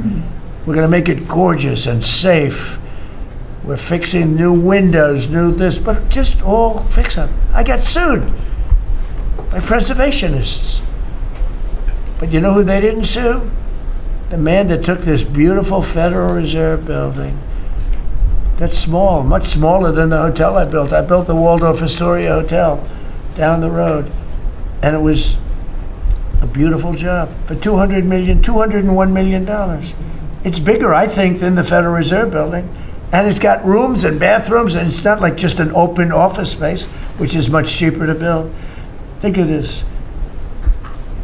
We're going to make it gorgeous and safe. We're fixing new windows, new this, but just all fix up. I got sued by preservationists. But you know who they didn't sue? The man that took this beautiful Federal Reserve building. That's small, much smaller than the hotel I built. I built the Waldorf Astoria Hotel down the road. And it was a beautiful job for $201 million. It's bigger, I think, than the Federal Reserve building. And it's got rooms and bathrooms, and it's not like just an open office space, which is much cheaper to build. Think of this.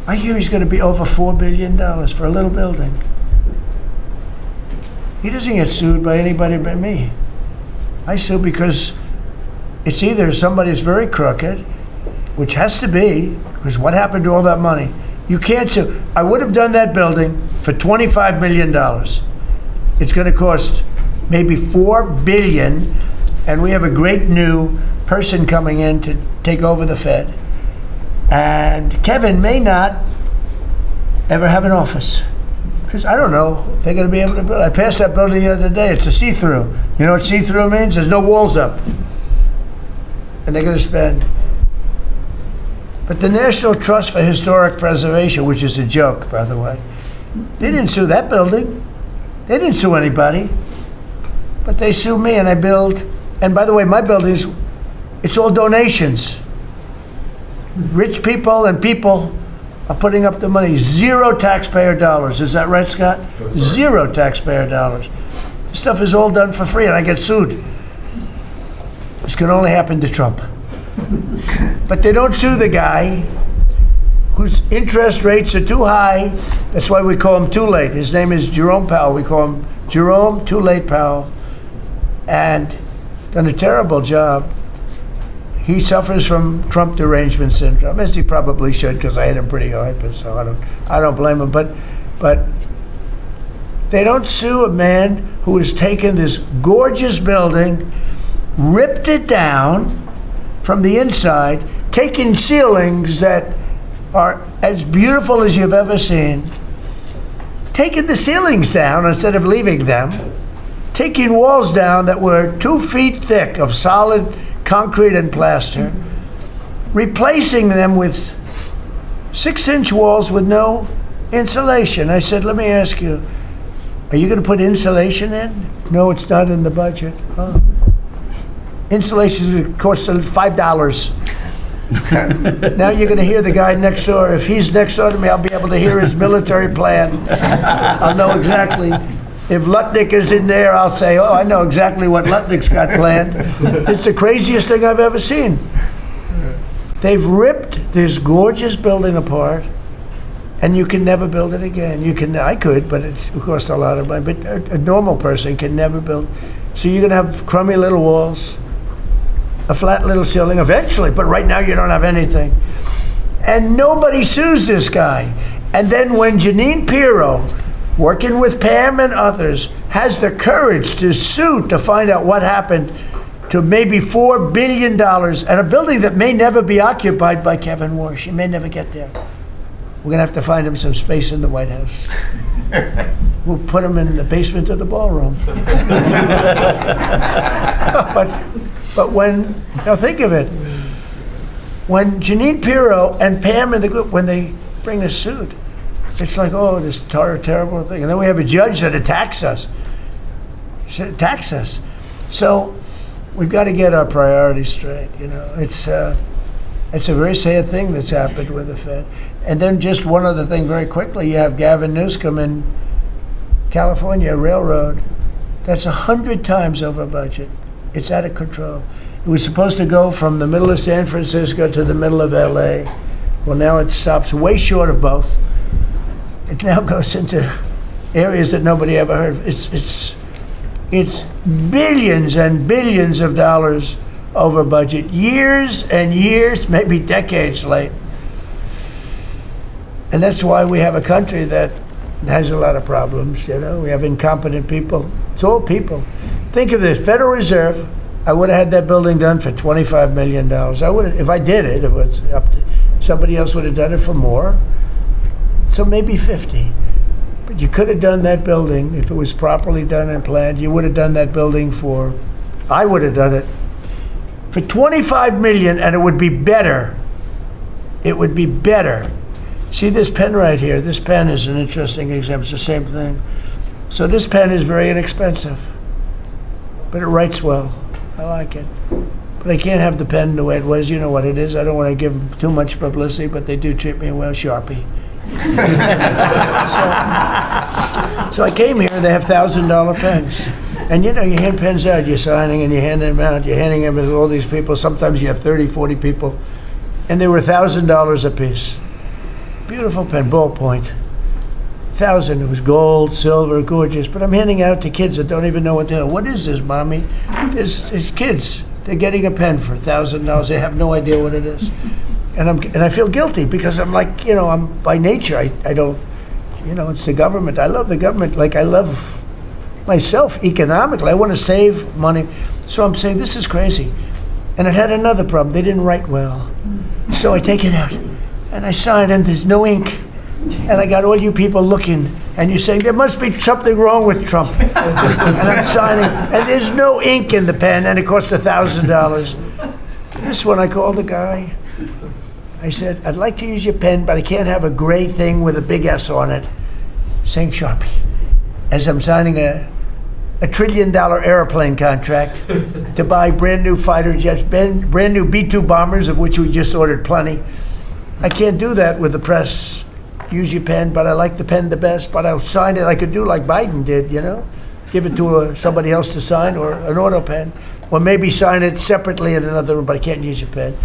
I hear he's going to be over $4 billion for a little building. He doesn't get sued by anybody but me. I sue because it's either somebody's very crooked, which has to be, because what happened to all that money? You can't sue. I would have done that building for $25 million. It's going to cost maybe $4 billion, and we have a great new person coming in to take over the Fed. And Kevin may not ever have an office. Because I don't know if they're going to be able to build. I passed that building the other day. It's a see-through. You know what see-through means? There's no walls up. And they're going to spend. But the National Trust for Historic Preservation, which is a joke, by the way, they didn't sue that building. They didn't sue anybody. But they sue me, and I build. And by the way, my buildings, it's all donations. Rich people and people are putting up the money. Zero taxpayer dollars. Is that right, Scott? Zero taxpayer dollars. This stuff is all done for free, and I get sued. This can only happen to Trump. But they don't sue the guy whose interest rates are too high. That's why we call him Too Late. His name is Jerome Powell. We call him Jerome Too Late Powell. And done a terrible job. He suffers from Trump derangement syndrome, as he probably should, because I hit him pretty hard. But so I don't blame him. But they don't sue a man who has taken this gorgeous building, ripped it down from the inside, taking ceilings that are as beautiful as you've ever seen, taking the ceilings down instead of leaving them, taking walls down that were 2 feet thick of solid concrete and plaster, replacing them with 6-inch walls with no insulation. I said, let me ask you, are you going to put insulation in? No, it's not in the budget. Oh. Insulation costs $5. Now you're going to hear the guy next door. If he's next door to me, I'll be able to hear his military plan. I'll know exactly. If Lutnick is in there, I'll say, oh, I know exactly what Lutnick's got planned. It's the craziest thing I've ever seen. They've ripped this gorgeous building apart, and you can never build it again. I could, but it costs a lot of money. But a normal person can never build. So you're going to have crummy little walls, a flat little ceiling eventually, but right now you don't have anything. And nobody sues this guy. And then when Jeanine Pirro, working with Pam and others, has the courage to sue to find out what happened to maybe $4 billion and a building that may never be occupied by Kevin Warsh. He may never get there. We're going to have to find him some space in the White House. We'll put him in the basement of the ballroom. But when, now think of it, when Jeanine Pirro and Pam and the group, when they bring a suit, it's like, oh, this terrible thing. And then we have a judge that attacks us. So we've got to get our priorities straight. You know, it's a very sad thing that's happened with the Fed. And then just one other thing very quickly, you have Gavin Newsom in California Railroad. That's 100 times over budget. It's out of control. It was supposed to go from the middle of San Francisco to the middle of LA. Well, now it stops way short of both. It now goes into areas that nobody ever heard of. It's billions and billions of dollars over budget, years and years, maybe decades late. And that's why we have a country that has a lot of problems. You know, we have incompetent people. It's all people. Think of this: Federal Reserve. I would have had that building done for $25 million. I would, if I did it. If it was up to somebody else, would have done it for more. So maybe 50. But you could have done that building if it was properly done and planned. You would have done that building for, I would have done it for $25 million, and it would be better. It would be better. See this pen right here? This pen is an interesting example. It's the same thing. So this pen is very inexpensive, but it writes well. I like it. But I can't have the pen the way it was. You know what it is. I don't want to give too much publicity, but they do treat me well. Sharpie. So I came here, they have $1,000 pens. And you know, you hand pens out, you're signing and you hand them out, you're handing them to all these people. Sometimes you have 30, 40 people. And they were $1,000 a piece. Beautiful pen, ballpoint. 1,000, it was gold, silver, gorgeous. But I'm handing out to kids that don't even know what they're, what is this, mommy? It's kids. They're getting a pen for $1,000. They have no idea what it is. And I feel guilty because I'm like, you know, I'm by nature, I don't, you know, it's the government. I love the government like I love myself economically. I want to save money. So I'm saying, this is crazy. And it had another problem. They didn't write well. So I take it out and I sign and there's no ink. And I got all you people looking and you're saying, there must be something wrong with Trump. And I'm signing and there's no ink in the pen and it costs $1,000. This one I called the guy. I said, I'd like to use your pen, but I can't have a gray thing with a big S on it saying Sharpie. As I'm signing a $1 trillion airplane contract to buy brand new fighter jets, brand new B-2 bombers, of which we just ordered plenty. I can't do that with the press. Use your pen, but I like the pen the best, but I'll sign it. I could do like Biden did, you know? Give it to somebody else to sign, or an auto pen, or maybe sign it separately in another room, but I can't use your pen.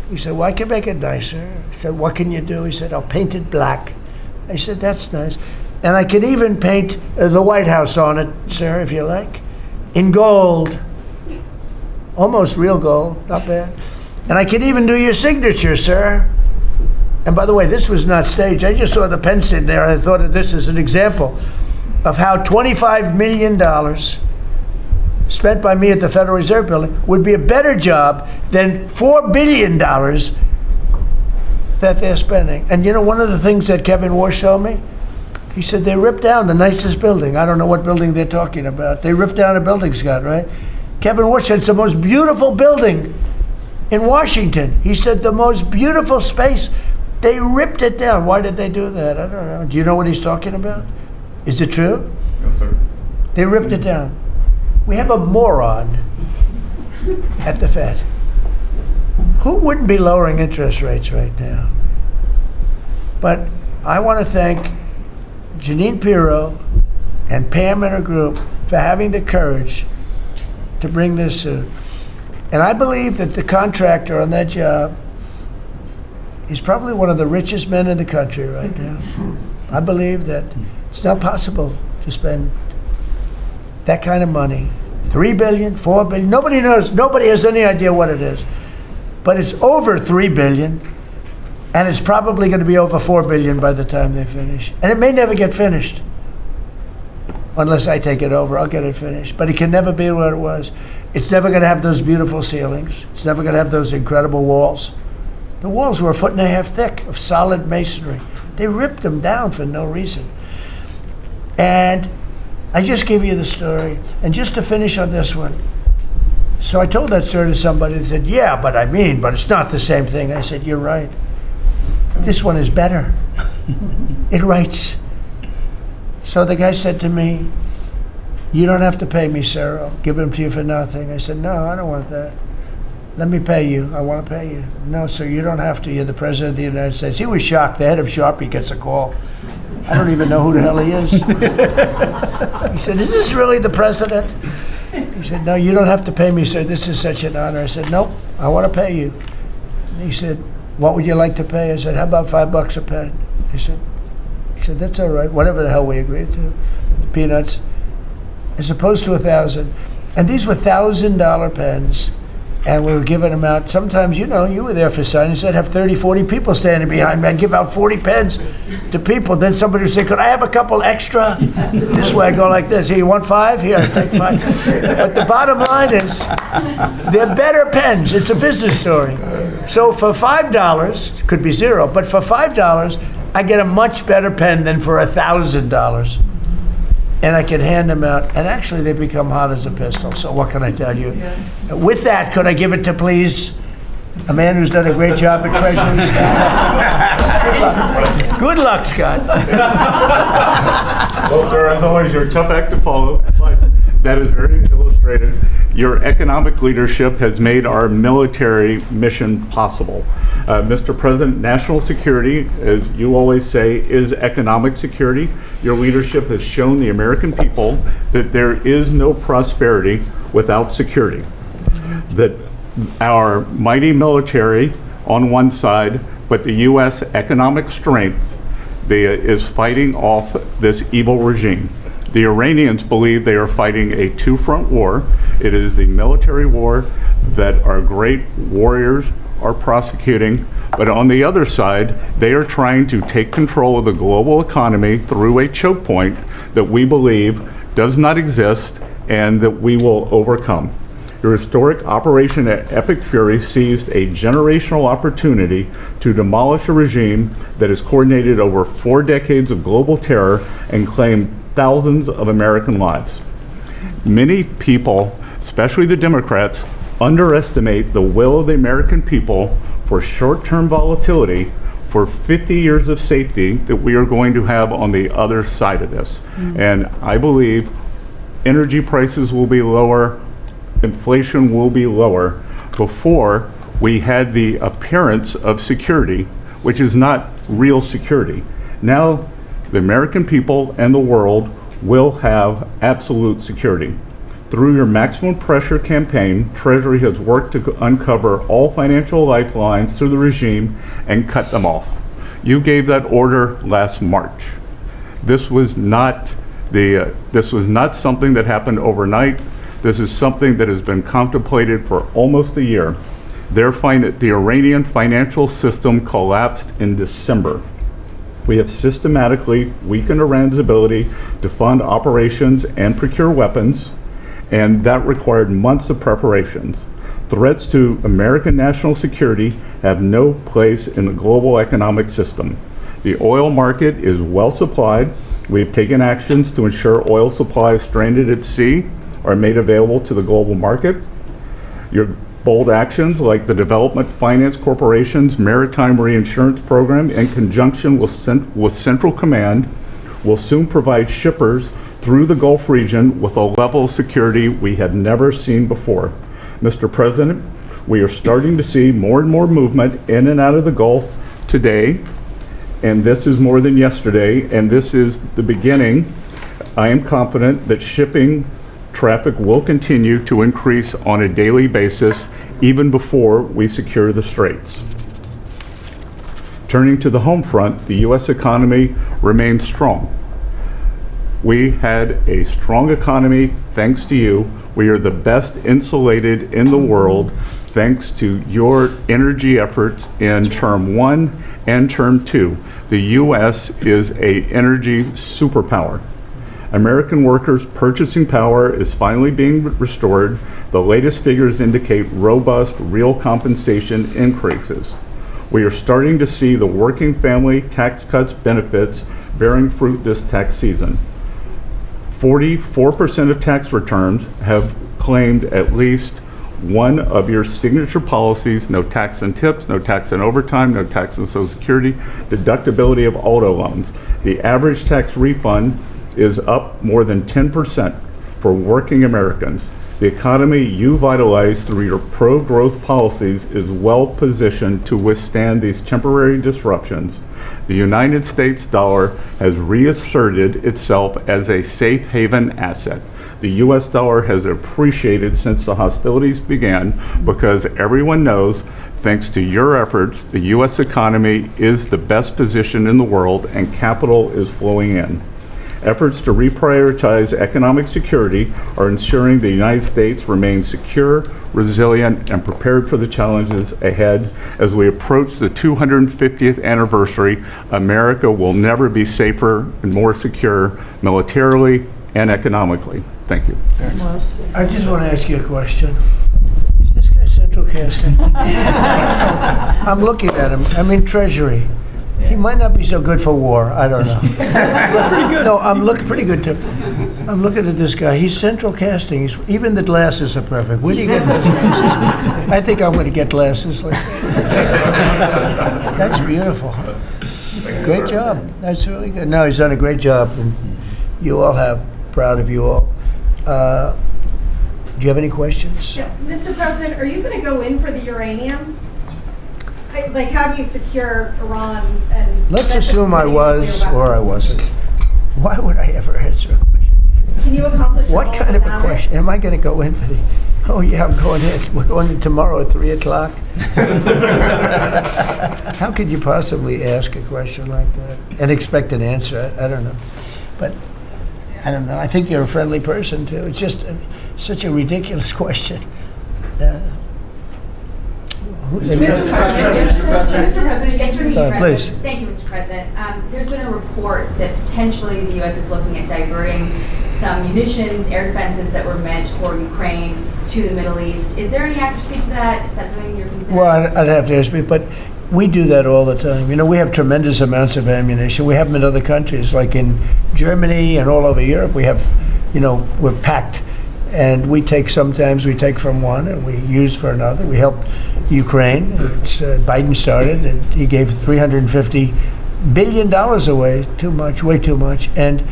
He said, well, I can make it nicer. I said, what can you do? He said, I'll paint it black. I said, that's nice. And I can even paint the White House on it, sir, if you like, in gold. Almost real gold, not bad. And I can even do your signature, sir. And by the way, this was not staged. I just saw the pen sitting there, and I thought that this is an example of how $25 million spent by me at the Federal Reserve Building would be a better job than $4 billion that they're spending. And you know, one of the things that Kevin Warsh told me, he said they ripped down the nicest building. I don't know what building they're talking about. They ripped down a building, Scott, right? Kevin Warsh said it's the most beautiful building in Washington. He said the most beautiful space. They ripped it down. Why did they do that? I don't know. Do you know what he's talking about? Is it true? Yes, sir. They ripped it down. We have a moron at the Fed. Who wouldn't be lowering interest rates right now? But I want to thank Janine Pirro and Pam and her group for having the courage to bring this suit. And I believe that the contractor on that job is probably one of the richest men in the country right now. I believe that it's not possible to spend that kind of money. 3 billion, 4 billion, nobody knows, nobody has any idea what it is. But it's over 3 billion, and it's probably going to be over 4 billion by the time they finish. And it may never get finished. Unless I take it over, I'll get it finished. But it can never be what it was. It's never going to have those beautiful ceilings. It's never going to have those incredible walls. The walls were 1.5 feet thick of solid masonry. They ripped them down for no reason. And I just gave you the story. And just to finish on this one, so I told that story to somebody that said, yeah, but it's not the same thing. I said, you're right. This one is better. It writes. So the guy said to me, you don't have to pay me, sir. I'll give them to you for nothing. I said, no, I don't want that. Let me pay you. I want to pay you. No, sir, you don't have to. You're the President of the United States. He was shocked. The head of Sharpie gets a call. I don't even know who the hell he is. He said, is this really the President? He said, no, you don't have to pay me, sir. This is such an honor. I said, nope, I want to pay you. And he said, what would you like to pay? I said, how about $5 a pen? He said, that's all right, whatever the hell we agreed to. Peanuts. As opposed to 1,000. And these were $1,000 pens. And we were giving them out. Sometimes, you were there for signings. I'd have 30, 40 people standing behind me. I'd give out 40 pens to people. Then somebody would say, could I have a couple extra? This way I go like this. Here, you want 5? Here, take 5. But the bottom line is, they're better pens. It's a business story. So for $5, could be 0, but for $5, I get a much better pen than for $1,000. And I can hand them out, and actually they become hot as a pistol, so what can I tell you? Yeah. With that, could I give it to, please, a man who's done a great job at Treasury, Scott? Good luck, Scott. Well, sir, as always, you're a tough act to follow, but that is very illustrated. Your economic leadership has made our military mission possible. Mr. President, national security, as you always say, is economic security. Your leadership has shown the American people that there is no prosperity without security. That our mighty military on one side, but the U.S. economic strength is fighting off this evil regime. The Iranians believe they are fighting a two-front war. It is the military war that our great warriors are prosecuting, but on the other side, they are trying to take control of the global economy through a choke point that we believe does not exist and that we will overcome. Your historic Operation Epic Fury seized a generational opportunity to demolish a regime that has coordinated over 4 decades of global terror and claimed thousands of American lives. Many people, especially the Democrats, underestimate the will of the American people for short-term volatility for 50 years of safety that we are going to have on the other side of this. And I believe energy prices will be lower, inflation will be lower before we had the appearance of security, which is not real security. Now, the American people and the world will have absolute security. Through your maximum pressure campaign, Treasury has worked to uncover all financial lifelines to the regime and cut them off. You gave that order last March. This was not something that happened overnight. This is something that has been contemplated for almost a year. The Iranian financial system collapsed in December. We have systematically weakened Iran's ability to fund operations and procure weapons, and that required months of preparations. Threats to American national security have no place in the global economic system. The oil market is well supplied. We have taken actions to ensure oil supplies stranded at sea are made available to the global market. Your bold actions like the Development Finance Corporation's Maritime Reinsurance Program in conjunction with Central Command will soon provide shippers through the Gulf region with a level of security we have never seen before. Mr. President, We are starting to see more and more movement in and out of the Gulf today, and this is more than yesterday, and this is the beginning. I am confident that shipping traffic will continue to increase on a daily basis even before we secure the straits. Turning to the home front, the U.S. economy remains strong. We had a strong economy thanks to you. We are the best insulated in the world thanks to your energy efforts in term 1 and term 2. The U.S. is an energy superpower. American workers' purchasing power is finally being restored. The latest figures indicate robust real compensation increases. We are starting to see the working family tax cuts benefits bearing fruit this tax season. 44% of tax returns have claimed at least one of your signature policies: no tax on tips, no tax on overtime, no tax on Social Security, deductibility of auto loans. The average tax refund is up more than 10% for working Americans. The economy you vitalized through your pro-growth policies is well positioned to withstand these temporary disruptions. The United States dollar has reasserted itself as a safe haven asset. The US dollar has appreciated since the hostilities began because everyone knows, thanks to your efforts, the US economy is the best position in the world and capital is flowing in. Efforts to reprioritize economic security are ensuring the United States remains secure, resilient, and prepared for the challenges ahead. As we approach the 250th anniversary, America will never be safer and more secure militarily and economically. Thank you. I just want to ask you a question. Is this guy central casting? I'm looking at him. I'm in Treasury. He might not be so good for war. I don't know. Pretty good. No, I'm looking pretty good too. I'm looking at this guy. He's central casting. Even the glasses are perfect. Where do you get those glasses? I think I'm going to get glasses like that. That's beautiful. Great job. That's really good. No, he's done a great job, and you all have. Proud of you all. Do you have any questions? Yes, Mr. President, are you going to go in for the uranium? Like, how do you secure Iran and... Let's assume I was or I wasn't. Why would I ever answer a question? Can you accomplish your What goals kind of a without it? question? Am I going to go in for the... Oh, yeah, I'm going in. We're going in tomorrow at 3 o'clock. How could you possibly ask a question like that and expect an answer? I don't know. But I don't know. I think you're a friendly person, too. It's just such a ridiculous question. Mr. President, yes, Mr. President. Please. Thank you, Mr. President. There's been a report that potentially the U.S. is looking at diverting some munitions, air defenses that were meant for Ukraine to the Middle East. Is there any accuracy to that? Is that something you're considering? Well, I'd have to ask you, but we do that all the time. You know, we have tremendous amounts of ammunition. We have them in other countries, like in Germany and all over Europe. We have, you know, we're packed. And sometimes we take from one and we use for another. We helped Ukraine. Biden started, and he gave $350 billion away. Too much, way too much. And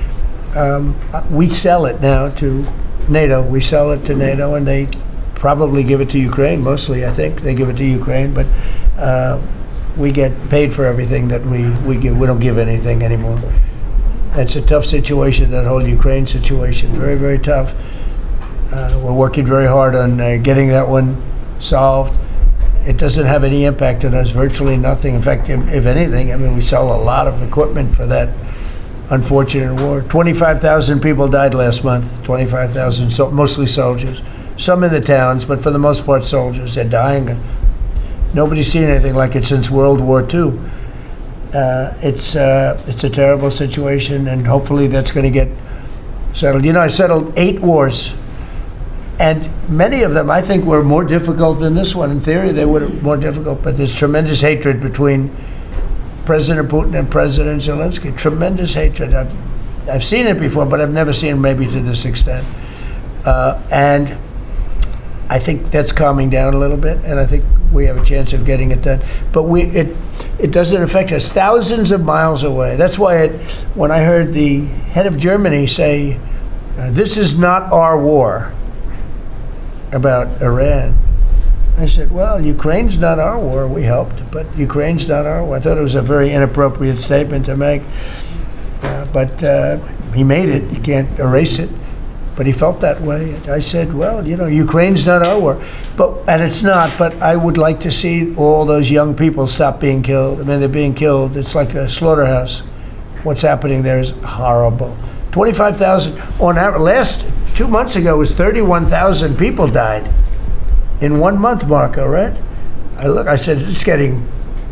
we sell it now to NATO. We sell it to NATO, and they probably give it to Ukraine. Mostly, I think they give it to Ukraine. But we get paid for everything that we give. We don't give anything anymore. It's a tough situation, that whole Ukraine situation. Very, very tough. We're working very hard on getting that one solved. It doesn't have any impact on us, virtually nothing. In fact, if anything, I mean, we sell a lot of equipment for that unfortunate war. 25,000 people died last month, 25,000, mostly soldiers. Some in the towns, but for the most part soldiers. They're dying. Nobody's seen anything like it since World War II. It's a terrible situation, and hopefully that's going to get settled. You know, I settled 8 wars. And many of them, I think, were more difficult than this one. In theory, they were more difficult, but there's tremendous hatred between President Putin and President Zelensky. Tremendous hatred. I've seen it before, but I've never seen it maybe to this extent. And I think that's calming down a little bit, and I think we have a chance of getting it done. But it doesn't affect us. Thousands of miles away. That's why when I heard the head of Germany say, this is not our war, about Iran, I said, well, Ukraine's not our war. We helped, but Ukraine's not our war. I thought it was a very inappropriate statement to make. But he made it. You can't erase it. But he felt that way. I said, well, Ukraine's not our war. And it's not, but I would like to see all those young people stop being killed. I mean, they're being killed. It's like a slaughterhouse. What's happening there is horrible. 25,000 on our last 2 months ago was 31,000 people died in 1 month, Marco, right? I said, it's getting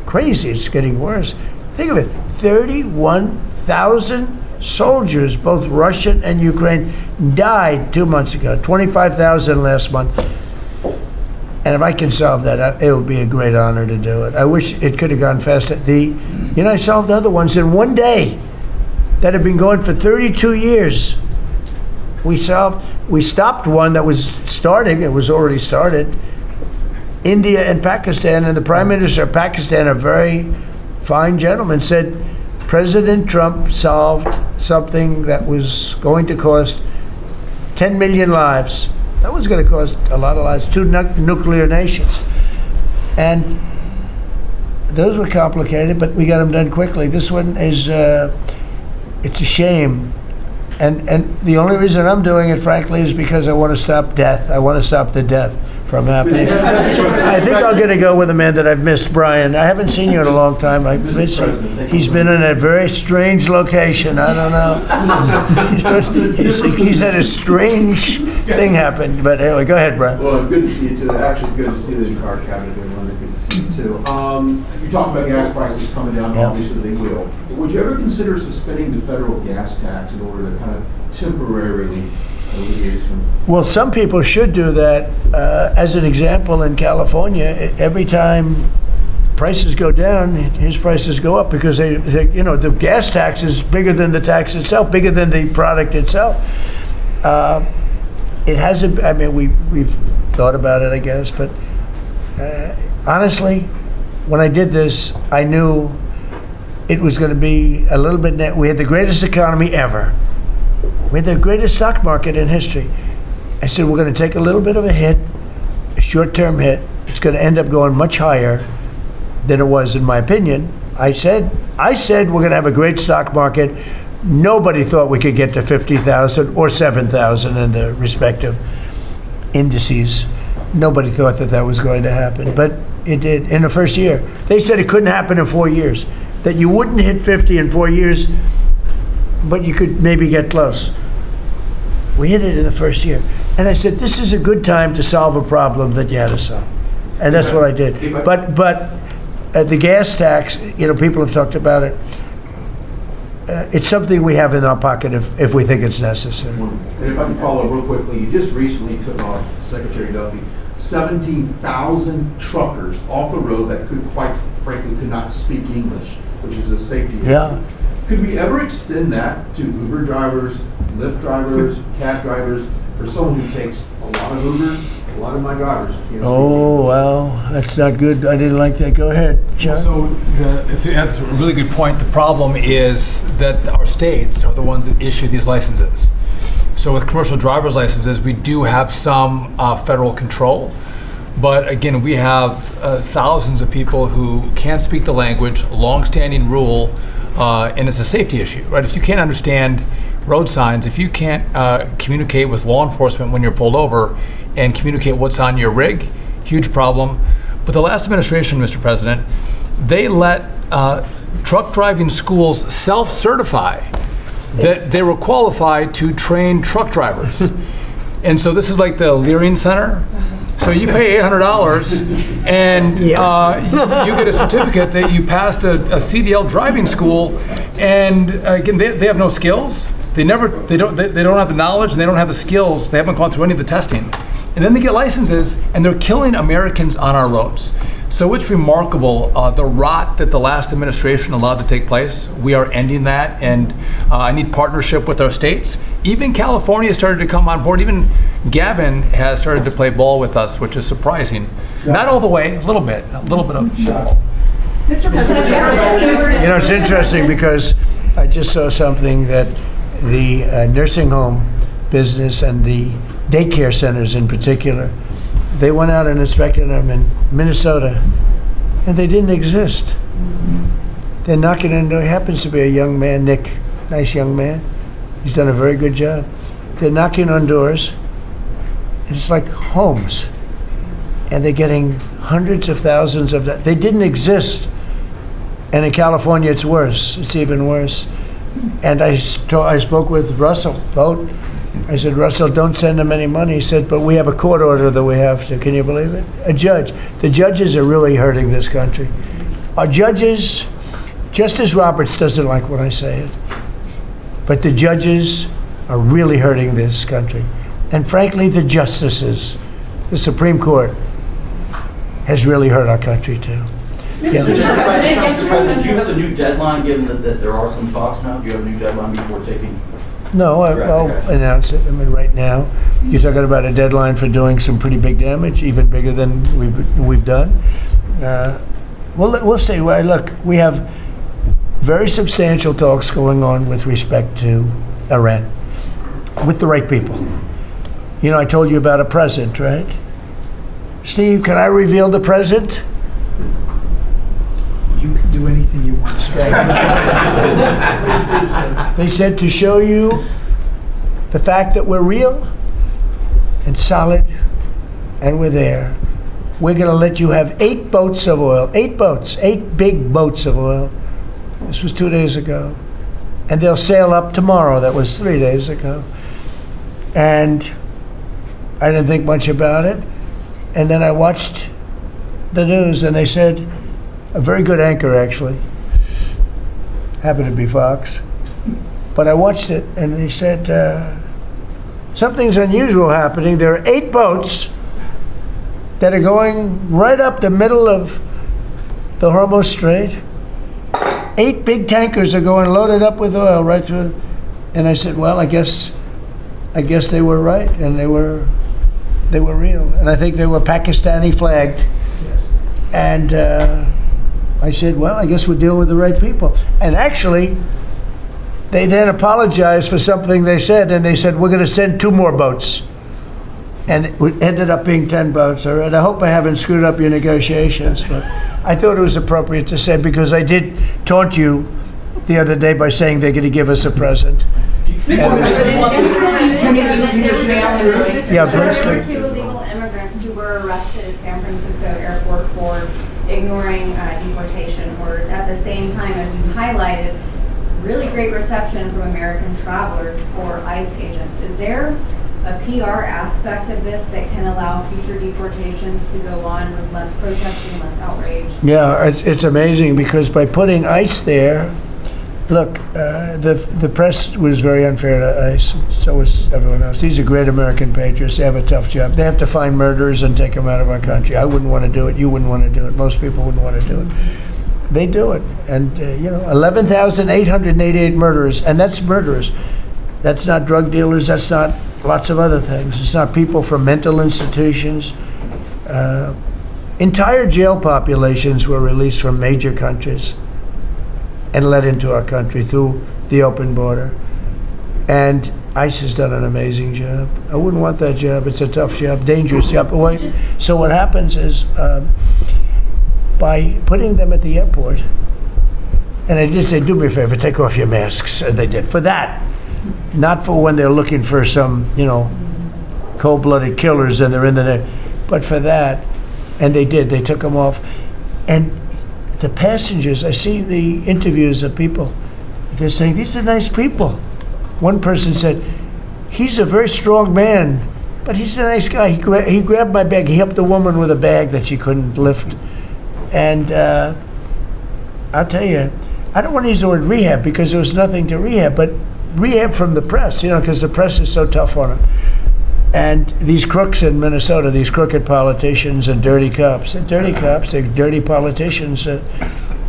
crazy. It's getting worse. Think of it, 31,000 soldiers, both Russian and Ukraine, died 2 months ago, 25,000 last month. And if I can solve that, it would be a great honor to do it. I wish it could have gone faster. I solved other ones in 1 day that have been going for 32 years. We stopped one that was starting, it was already started. India and Pakistan, and the Prime Minister of Pakistan, a very fine gentleman, said President Trump solved something that was going to cost 10 million lives. That was going to cost a lot of lives, 2 nuclear nations. And those were complicated, but we got them done quickly. This one is, it's a shame. And the only reason I'm doing it, frankly, is because I want to stop death. I want to stop the death from happening. I think I'm going to go with a man that I've missed, Brian. I haven't seen you in a long time. I miss you. He's been in a very strange location. I don't know. He's had a strange thing happen. But anyway, go ahead, Brian. Well, good to see you too. Actually, good to see the entire cabinet doing one. Good to see you too. You talked about gas prices coming down. Yeah. Obviously, they will. But would you ever consider suspending the federal gas tax in order to kind of temporarily alleviate some? Well, some people should do that. As an example, in California, every time prices go down, his prices go up because the gas tax is bigger than the tax itself, bigger than the product itself. It hasn't. I mean, we've thought about it, I guess, but honestly, when I did this, I knew it was going to be a little bit. We had the greatest economy ever. We had the greatest stock market in history. I said, we're going to take a little bit of a hit, a short-term hit. It's going to end up going much higher than it was, in my opinion. I said we're going to have a great stock market. Nobody thought we could get to 50,000 or 7,000 in the respective indices. Nobody thought that was going to happen, but it did in the first year. They said it couldn't happen in 4 years, that you wouldn't hit 50 in 4 years, but you could maybe get close. We hit it in the first year. And I said, this is a good time to solve a problem that you had to solve. And that's what I did. But the gas tax, people have talked about it. It's something we have in our pocket if we think it's necessary. And if I can follow real quickly, you just recently took off, Secretary Duffy, 17,000 truckers off the road that quite frankly could not speak English, which is a safety issue. Yeah. Could we ever extend that to Uber drivers, Lyft drivers, cab drivers, for someone who takes a lot of Ubers, a lot of my drivers can't speak Oh, English? well, that's not good. I didn't like that. Go ahead, John. So that's a really good point. The problem is that our states are the ones that issue these licenses. So with commercial driver's licenses, we do have some federal control. But again, we have thousands of people who can't speak the language, long-standing rule, and it's a safety issue, right? If you can't understand road signs, if you can't communicate with law enforcement when you're pulled over and communicate what's on your rig, huge problem. But the last administration, Mr. President, they let truck driving schools self-certify that they were qualified to train truck drivers. And so this is like the Leering Center. So you pay $800 and you get a certificate that you passed a CDL driving school. And again, they have no skills. They don't have the knowledge and they don't have the skills. They haven't gone through any of the testing. And then they get licenses and they're killing Americans on our roads. So it's remarkable, the rot that the last administration allowed to take place. We are ending that, and I need partnership with our states. Even California started to come on board. Even Gavin has started to play ball with us, which is surprising. Not all the way, a little bit of ball. Mr. President, It's interesting because I just saw something that the nursing home business and the daycare centers in particular, They went out and inspected them in Minnesota, and they didn't exist. They're knocking on the door. He happens to be a young man, Nick, nice young man. He's done a very good job. They're knocking on doors. It's like homes. And they're getting hundreds of thousands of that. They didn't exist. And in California, it's worse. It's even worse. And I spoke with Russell Vogt. I said, Russell, don't send them any money. He said, but we have a court order that we have to. Can you believe it? A judge. The judges are really hurting this country. Our judges, Justice Roberts doesn't like when I say it, but the judges are really hurting this country. And frankly, the justices, the Supreme Court, has really hurt our country too. Yeah. Mr. President, do you have a new deadline, given that there are some talks now? Do you have a new deadline before taking? No, I'll announce it. I mean, right now, you're talking about a deadline for doing some pretty big damage, even bigger than we've done. We'll see. Well, look, we have very substantial talks going on with respect to Iran, with the right people. You know, I told you about a present, right? Steve, can I reveal the present? You can do anything you want, sir. They said to show you the fact that we're real and solid and we're there. We're going to let you have 8 boats of oil, 8 boats, 8 big boats of oil. This was 2 days ago. And they'll sail up tomorrow. That was 3 days ago. And I didn't think much about it. And then I watched the news and they said, a very good anchor actually, happened to be Fox, but I watched it and he said, something's unusual happening. There are 8 boats that are going right up the middle of the Hormuz Strait. 8 big tankers are going loaded up with oil right through. And I said, well, I guess they were right, and they were real. And I think they were Pakistani flagged. Yes. And I said, well, I guess we're dealing with the right people. And actually, they then apologized for something they said, and they said, we're going to send 2 more boats. And it ended up being 10 boats. All right. I hope I haven't screwed up your negotiations, but I thought it was appropriate to say, because I did taunt you the other day by saying they're going to give us a present. There were 2 illegal immigrants who were arrested at San Francisco airport for ignoring deportation orders. At the same time, as you highlighted, really great reception from American travelers for ICE agents. Is there a PR aspect of this that can allow future deportations to go on with less protesting, less outrage? Yeah, it's amazing, because by putting ICE there, look, the press was very unfair to ICE. So was everyone else. These are great American patriots. They have a tough job. They have to find murderers and take them out of our country. I wouldn't want to do it. You wouldn't want to do it. Most people wouldn't want to do it. They do it. And, 11,888 murderers. And that's murderers. That's not drug dealers. That's not lots of other things. It's not people from mental institutions. Entire jail populations were released from major countries and let into our country through the open border. And ICE has done an amazing job. I wouldn't want that job. It's a tough job, dangerous job. So what happens is, by putting them at the airport, and I did say, do me a favor, take off your masks, and they did. For that, not for when they're looking for some, cold-blooded killers and they're in the net, but for that, and they did. They took them off. And the passengers, I see the interviews of people, they're saying, these are nice people. One person said, he's a very strong man, but he's a nice guy. He grabbed my bag. He helped a woman with a bag that she couldn't lift. And I'll tell you, I don't want to use the word rehab because there was nothing to rehab, but rehab from the press, because the press is so tough on them. And these crooks in Minnesota, these crooked politicians and dirty cops. They're dirty cops, they're dirty politicians.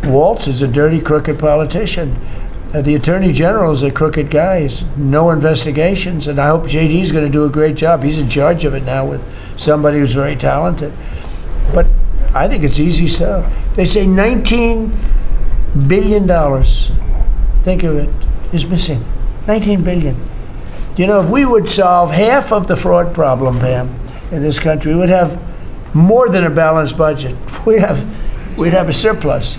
Waltz is a dirty, crooked politician. The Attorney General is a crooked guy. He's no investigations, and I hope JD's going to do a great job. He's in charge of it now with somebody who's very talented. But I think it's easy stuff. They say $19 billion, think of it, is missing. $19 billion. If we would solve half of the fraud problem, Pam, in this country, we would have more than a balanced budget. We'd have a surplus.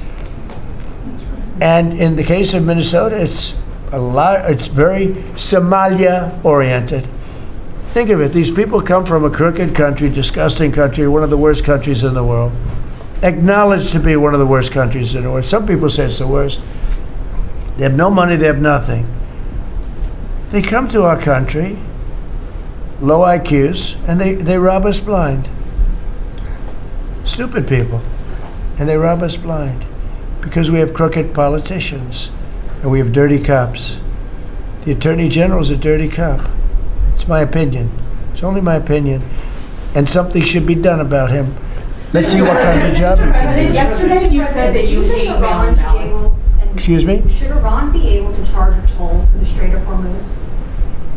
And in the case of Minnesota, it's very Somalia oriented. Think of it, these people come from a crooked country, disgusting country, one of the worst countries in the world. Acknowledged to be one of the worst countries in the world. Some people say it's the worst. They have no money, they have nothing. They come to our country, low IQs, and they rob us blind. Stupid people. And they rob us blind. Because we have crooked politicians. And we have dirty cops. The Attorney General's a dirty cop. It's my opinion. It's only my opinion. And something should be done about him. Let's see what kind of job he can President, do. yesterday you said that you hate mail-in ballots. Excuse me? Should Iran be able to charge a toll for the Strait of Hormuz?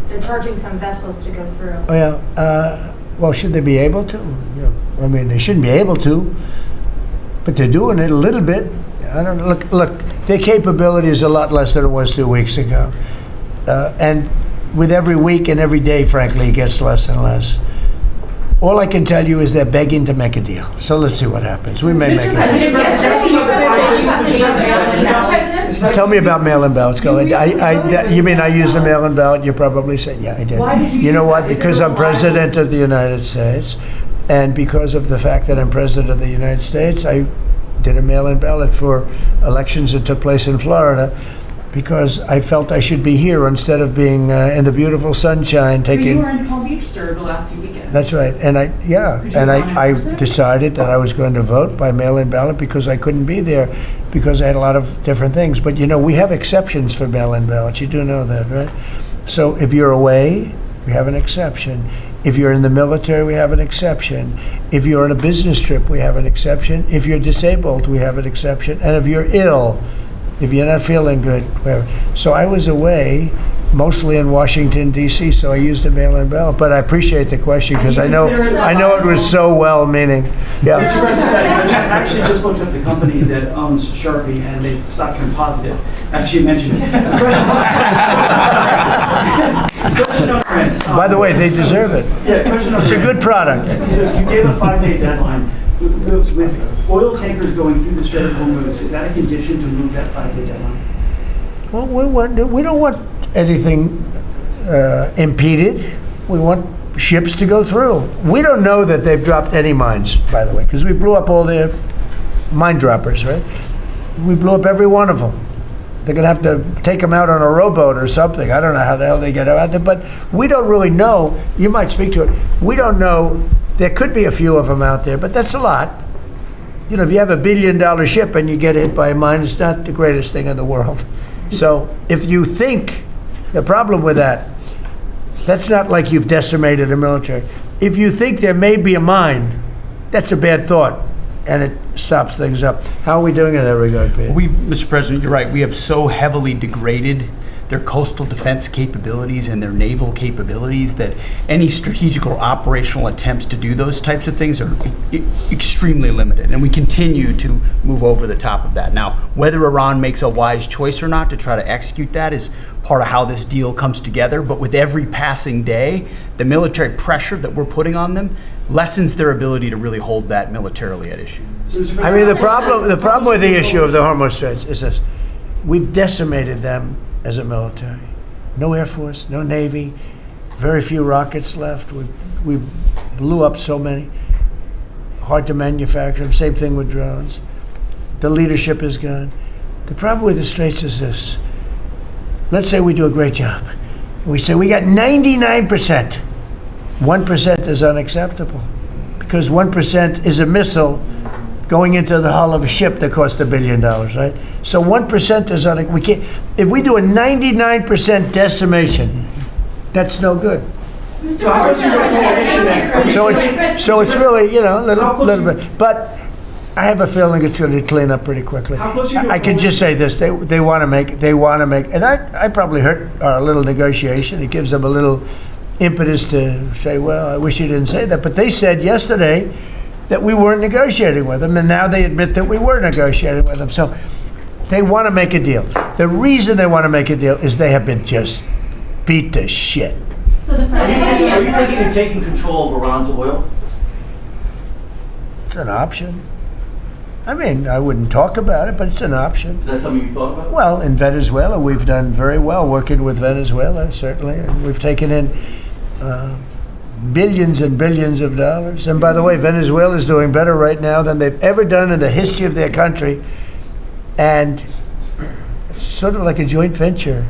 They're charging some vessels to go through. Oh, yeah. Well, should they be able to? Yeah. I mean, they shouldn't be able to, but they're doing it a little bit. I don't know. Look, their capability is a lot less than it was 2 weeks ago. And with every week and every day, frankly, it gets less and less. All I can tell you is they're begging to make a deal. So let's see what happens. We may make a deal. Tell me about mail-in ballots. Go ahead. You mean I used a mail-in ballot? You probably said, yeah, I did. You know what? Because I'm president of the United States, and because of the fact that I'm president of the United States, I did a mail-in ballot for elections that took place in Florida, because I felt I should be here instead of being in the beautiful sunshine taking. You were in Palm Beach, sir, the last few weekends. That's right, and I decided that I was going to vote by mail-in ballot because I couldn't be there, because I had a lot of different things. But you know, we have exceptions for mail-in ballots. You do know that, right? So if you're away, we have an exception. If you're in the military, we have an exception. If you're on a business trip, we have an exception. If you're disabled, we have an exception. And if you're ill, if you're not feeling good, whatever. So I was away, mostly in Washington, D.C., so I used a mail-in ballot. But I appreciate the question, because I know it was so well-meaning. Yeah. Mr. President, I actually just looked up the company that owns Sharpie, and they stock composited, after you mentioned it. By the way, they deserve it. Yeah, question It's a good product. So you gave a 5-day deadline. With oil tankers going through the Strait of Hormuz, is that a condition to move that 5-day deadline? Well, we don't want anything impeded. We want ships to go through. We don't know that they've dropped any mines, by the way, because we blew up all their mine droppers, right? We blew up every one of them. They're going to have to take them out on a rowboat or something. I don't know how the hell they get out there, but we don't really know. You might speak to it. We don't know. There could be a few of them out there, but that's a lot. You know, if you have $1 billion ship and you get hit by a mine, it's not the greatest thing in the world. So if you think, the problem with that's not like you've decimated the military. If you think there may be a mine, that's a bad thought, and it stops things up. How are we doing in that regard, Peter? Mr. President, you're right. We have so heavily degraded their coastal defense capabilities and their naval capabilities that any strategic or operational attempts to do those types of things are extremely limited. And we continue to move over the top of that. Now, whether Iran makes a wise choice or not to try to execute that is part of how this deal comes together. But with every passing day, the military pressure that we're putting on them lessens their ability to really hold that militarily at issue. I mean, the problem with the issue of the Hormuz Straits is this: we've decimated them as a military. No Air Force, no Navy, very few rockets left. We blew up so many. Hard to manufacture them. Same thing with drones. The leadership is gone. The problem with the Straits is this: let's say we do a great job. We say we got 99%. 1% is unacceptable, because 1% is a missile going into the hull of a ship that cost $1 billion, right? So 1% is we can't. If we do a 99% decimation, that's no good. So it's really, you know, a little bit. But I have a feeling it's going to clean up pretty quickly. I can just say this: they want to make, and I probably hurt our little negotiation. It gives them a little impetus to say, well, I wish you didn't say that. But they said yesterday that we weren't negotiating with them, and now they admit that we were negotiating with them. So they want to make a deal. The reason they want to make a deal is they have been just beat to shit. So are you thinking of taking control of Iran's oil? It's an option. I mean, I wouldn't talk about it, but it's an option. Is that something you thought about? Well, in Venezuela, we've done very well working with Venezuela, certainly. And we've taken in billions and billions of dollars. And by the way, Venezuela is doing better right now than they've ever done in the history of their country. And it's sort of like a joint venture.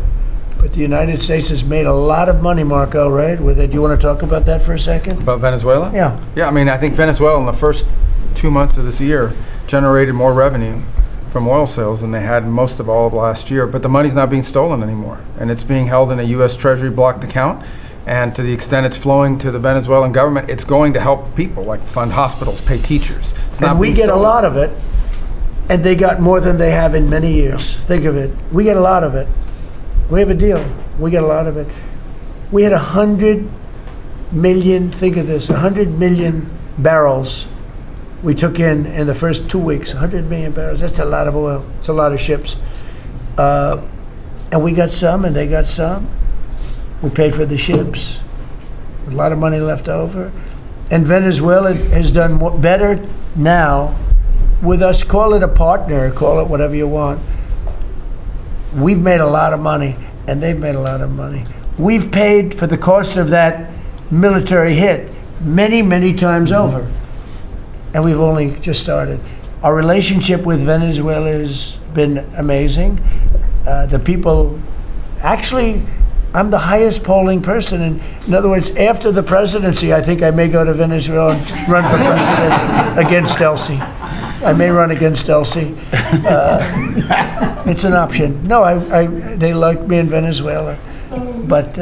But the United States has made a lot of money, Marco, right? With it. You want to talk about that for a second? About Venezuela? Yeah. Yeah, I mean, I think Venezuela in the first 2 months of this year generated more revenue from oil sales than they had most of all of last year. But the money's not being stolen anymore. And it's being held in a U.S. Treasury blocked account. And to the extent it's flowing to the Venezuelan government, it's going to help people, like fund hospitals, pay teachers. It's not And we being get a stolen. lot of it. And they got more than they have in many years. Think of it. We get a lot of it. We have a deal. We get a lot of it. We had 100 million, think of this, 100 million barrels we took in the first 2 weeks. 100 million barrels. That's a lot of oil. It's a lot of ships. And we got some and they got some. We paid for the ships. A lot of money left over. And Venezuela has done better now with us. Call it a partner, call it whatever you want. We've made a lot of money, and they've made a lot of money. We've paid for the cost of that military hit many, many times over. And we've only just started. Our relationship with Venezuela has been amazing. The people, actually, I'm the highest polling person. In other words, after the presidency, I think I may go to Venezuela and run for president against Elsie. I may run against Elsie. It's an option. No, they like me in Venezuela, but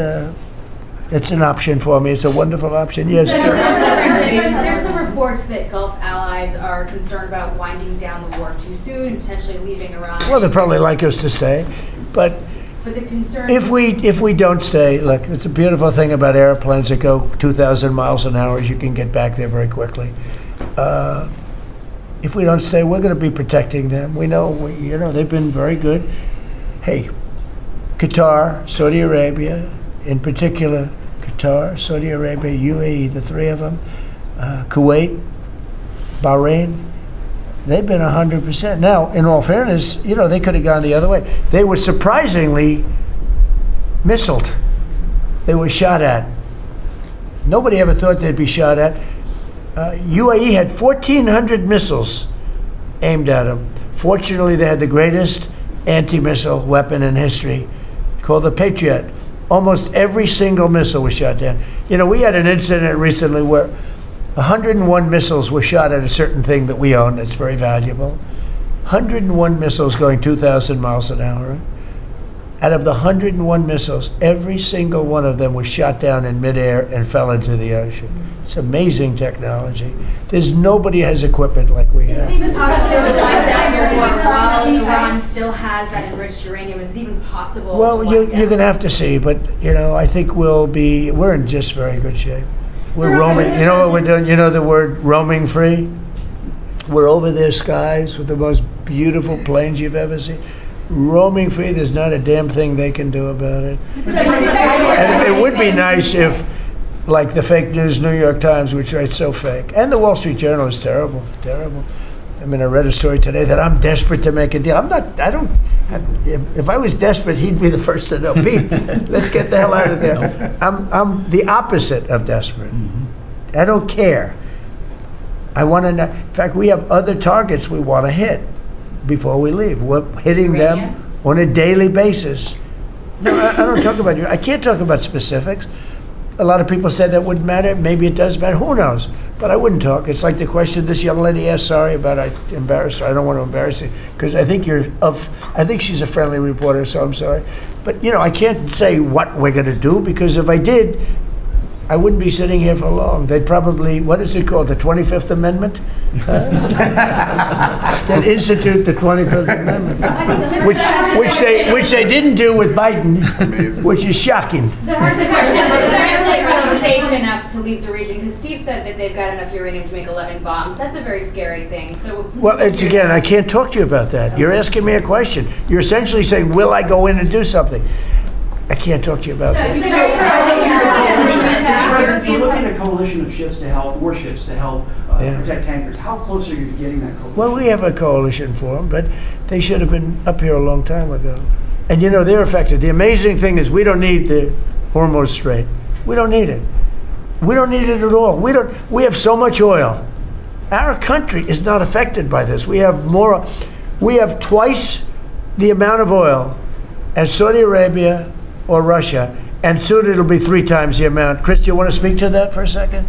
it's an option for me. It's a wonderful option. Yes, sir. There's some reports that Gulf allies are concerned about winding down the war too soon and potentially leaving Iran. Well, they'd probably like us to stay, but the concern if we don't stay, look, it's a beautiful thing about airplanes that go 2,000 miles an hour is you can get back there very quickly. If we don't stay, we're going to be protecting them. We know, they've been very good. Hey, Qatar, Saudi Arabia, in particular, Qatar, Saudi Arabia, UAE, the three of them, Kuwait, Bahrain, they've been 100%. Now, in all fairness, they could have gone the other way. They were surprisingly missiled. They were shot at. Nobody ever thought they'd be shot at. UAE had 1,400 missiles aimed at them. Fortunately, they had the greatest anti-missile weapon in history, called the Patriot. Almost every single missile was shot down. We had an incident recently where 101 missiles were shot at a certain thing that we own that's very valuable. 101 missiles going 2,000 miles an hour. Out of the 101 missiles, every single one of them was shot down in midair and fell into the ocean. It's amazing technology. There's nobody has equipment like we have. Is it even possible to wind down your war while Iran still has that enriched uranium? Is it even possible? Well, you're going to have to see, but I think we're in just very good shape. We're roaming. You know what we're doing? You know the word roaming free? We're over their skies with the most beautiful planes you've ever seen. Roaming free, there's not a damn thing they can do about it. And it would be nice if, like the fake news New York Times, which writes so fake, and the Wall Street Journal is terrible, terrible. I mean, I read a story today that I'm desperate to make a deal. If I was desperate, he'd be the first to know. Pete, let's get the hell out of there. I'm the opposite of desperate. I don't care. I want to know. In fact, we have other targets we want to hit before we leave. We're hitting them on a daily basis. No, I don't talk about you. I can't talk about specifics. A lot of people said that wouldn't matter. Maybe it does matter. Who knows? But I wouldn't talk. It's like the question this young lady asked. Sorry about I embarrassed her. I don't want to embarrass you because I think I think she's a friendly reporter, so I'm sorry. But I can't say what we're going to do because if I did, I wouldn't be sitting here for long. They'd probably, what is it called, the 25th Amendment? They'd institute the 25th Amendment, which they didn't do with Biden, which is shocking. The question is safe enough to leave the region because Steve said that they've got enough uranium to make 11 bombs. That's a very scary thing. So well, it's again, I can't talk to you about that. You're asking me a question. You're essentially saying, will I go in and do something? I can't talk to you about that. Mr. President, we're looking at coalition of ships to help, warships to help Yeah. protect tankers. How close are you to getting that coalition? Well, we have a coalition for them, but they should have been up here a long time ago. And you know, they're affected. The amazing thing is we don't need the Hormuz Strait. We don't need it. We don't need it at all. We have so much oil. Our country is not affected by this. We have twice the amount of oil as Saudi Arabia or Russia, and soon it'll be 3 times the amount. Chris, do you want to speak to that for a second?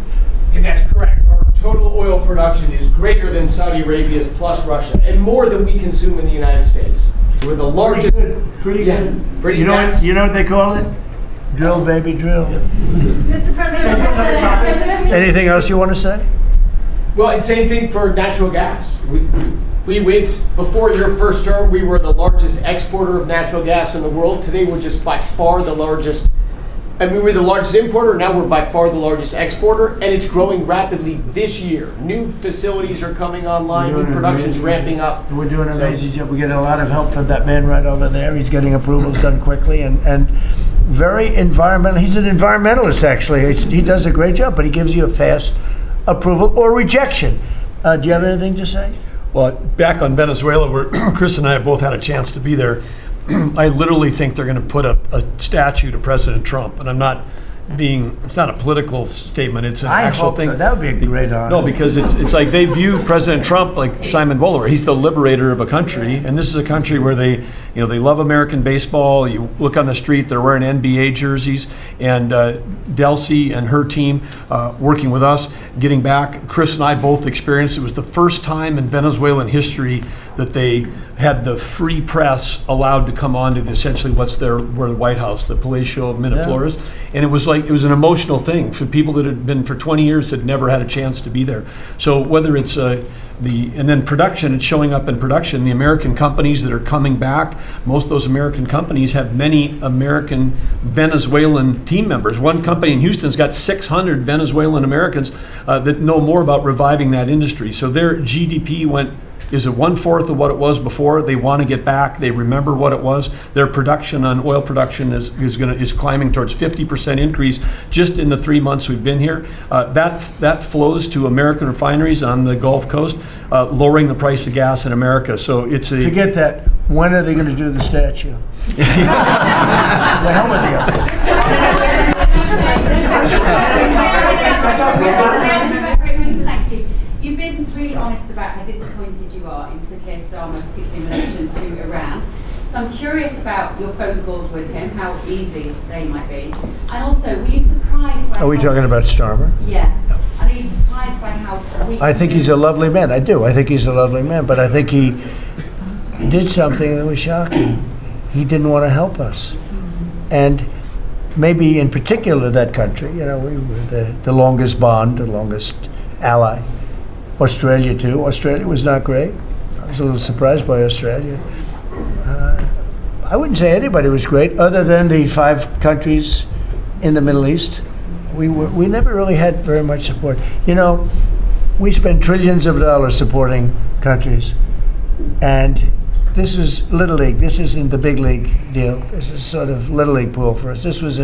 And that's correct. Our total oil production is greater than Saudi Arabia's plus Russia, and more than we consume in the United States. So we're the largest. Pretty Yeah, good. pretty You know, nuts. you know what they call it? Drill, baby, drill. Mr. President, Anything else you want to say? Well, and same thing for natural gas. We went, before your first term, we were the largest exporter of natural gas in the world. Today, we're just by far the largest. I mean, we're the largest importer. Now we're by far the largest exporter, and it's growing rapidly this year. New facilities are coming online. New production's ramping up. We're doing an amazing job. We get a lot of help from that man right over there. He's getting approvals done quickly and very environmental. He's an environmentalist, actually. He does a great job, but he gives you a fast approval or rejection. Do you have anything to say? Well, back on Venezuela, where Chris and I have both had a chance to be there, I literally think they're going to put a statue to President Trump. And I'm not being, it's not a political statement, it's an actual thing. So. That would be a great honor. No, because it's like they view President Trump like Simon Bolivar. He's the liberator of a country, and this is a country where they love American baseball. You look on the street, they're wearing NBA jerseys, and Delcy and her team working with us, getting back. Chris and I both experienced it was the first time in Venezuelan history that they had the free press allowed to come on to essentially where the White House, the Palacio Miraflores, and it was an emotional thing for people that had been for 20 years had never had a chance to be there. So whether it's and then production, it's showing up in production. The American companies that are coming back, most of those American companies have many American Venezuelan team members. One company in Houston's got 600 Venezuelan Americans that know more about reviving that industry. So their GDP is it 1/4 of what it was before? They want to get back. They remember what it was. Their production on oil production is climbing towards 50% increase just in the 3 months we've been here. That flows to American refineries on the Gulf Coast, lowering the price of gas in America. So it's Forget that. When are they going to do the statue? The hell with Thank you. You've been really honest about how disappointed you are in Sir Keir Starmer, particularly in relation to Iran. So I'm curious about your phone calls with him, how easy they might be. And also, were you surprised by... Are we talking about Starmer? Yes. And are you surprised by how weak... I think he's a lovely man. I do. I think he's a lovely man. But I think he did something that was shocking. He didn't want to help us. And maybe in particular that country, we were the longest bond, the longest ally. Australia too. Australia was not great. I was a little surprised by Australia. I wouldn't say anybody was great other than the 5 countries in the Middle East. We never really had very much support. We spend trillions of dollars supporting countries, and this is Little League. This isn't the big league deal. This is sort of Little League pool for us. This was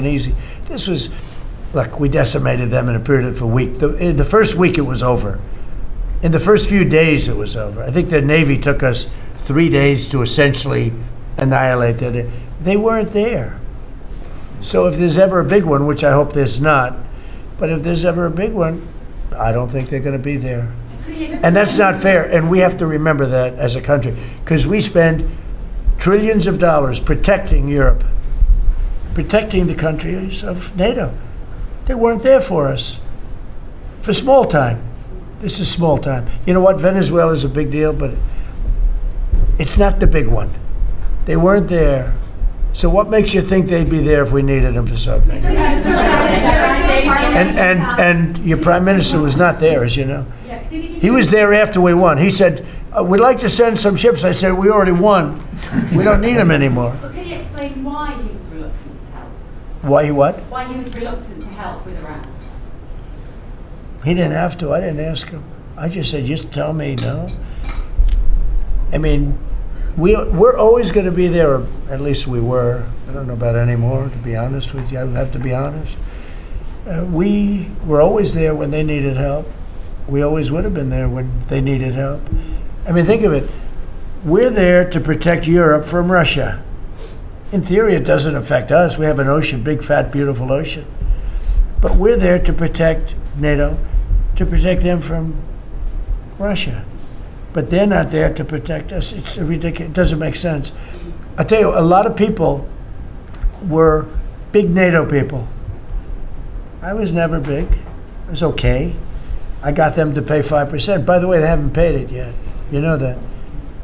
look, we decimated them in a period of a week. In the first week it was over. In the first few days it was over. I think the Navy took us 3 days to essentially annihilate that. They weren't there. So if there's ever a big one, which I hope there's not, but if there's ever a big one, I don't think they're going to be there. And that's not fair. And we have to remember that as a country, because we spend trillions of dollars protecting Europe, protecting the countries of NATO. They weren't there for us for small time. This is small time. You know what? Venezuela is a big deal, but it's not the big one. They weren't there. So what makes you think they'd be there if we needed them for something? And your prime minister was not there, as you know. He was there after we won. He said, we'd like to send some ships. I said, we already won. We don't need them anymore. But can you explain why he was reluctant to help? Why what? Why he was reluctant to help with Iran? He didn't have to. I didn't ask him. I just said, just tell me no. I mean, we're always going to be there, or at least we were. I don't know about anymore, to be honest with you. I have to be honest. We were always there when they needed help. We always would have been there when they needed help. I mean, think of it. We're there to protect Europe from Russia. In theory, it doesn't affect us. We have an ocean, big, fat, beautiful ocean. But we're there to protect NATO, to protect them from Russia. But they're not there to protect us. It's ridiculous. It doesn't make sense. I tell you, a lot of people were big NATO people. I was never big. I was okay. I got them to pay 5%. By the way, they haven't paid it yet. You know that.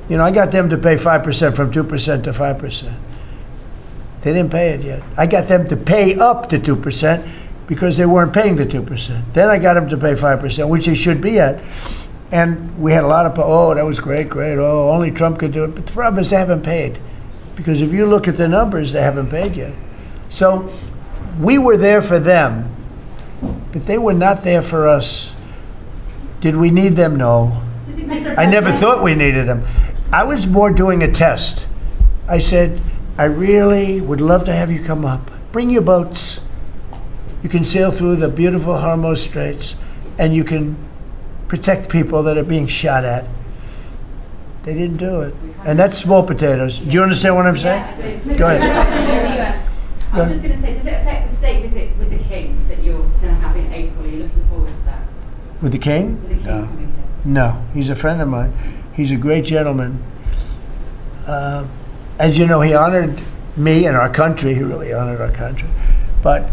You know, I got them to pay 5% from 2% to 5%. They didn't pay it yet. I got them to pay up to 2% because they weren't paying the 2%. Then I got them to pay 5%, which they should be at. And we had a lot of, oh, that was great, great. Oh, only Trump could do it. But the problem is they haven't paid. Because if you look at the numbers, they haven't paid yet. So we were there for them, but they were not there for us. Did we need them? No. I never thought we needed them. I was more doing a test. I said, I really would love to have you come up. Bring your boats. You can sail through the beautiful Hormuz Straits, and you can protect people that are being shot at. They didn't do it. And that's small potatoes. Do you understand what I'm saying? Yeah, I do. Go ahead. I was just going to say, does it affect the state visit with the King that you're going to have in April? Are you looking forward to that? With the King? With the King No. coming here? No, he's a friend of mine. He's a great gentleman. As you know, he honored me and our country. He really honored our country. But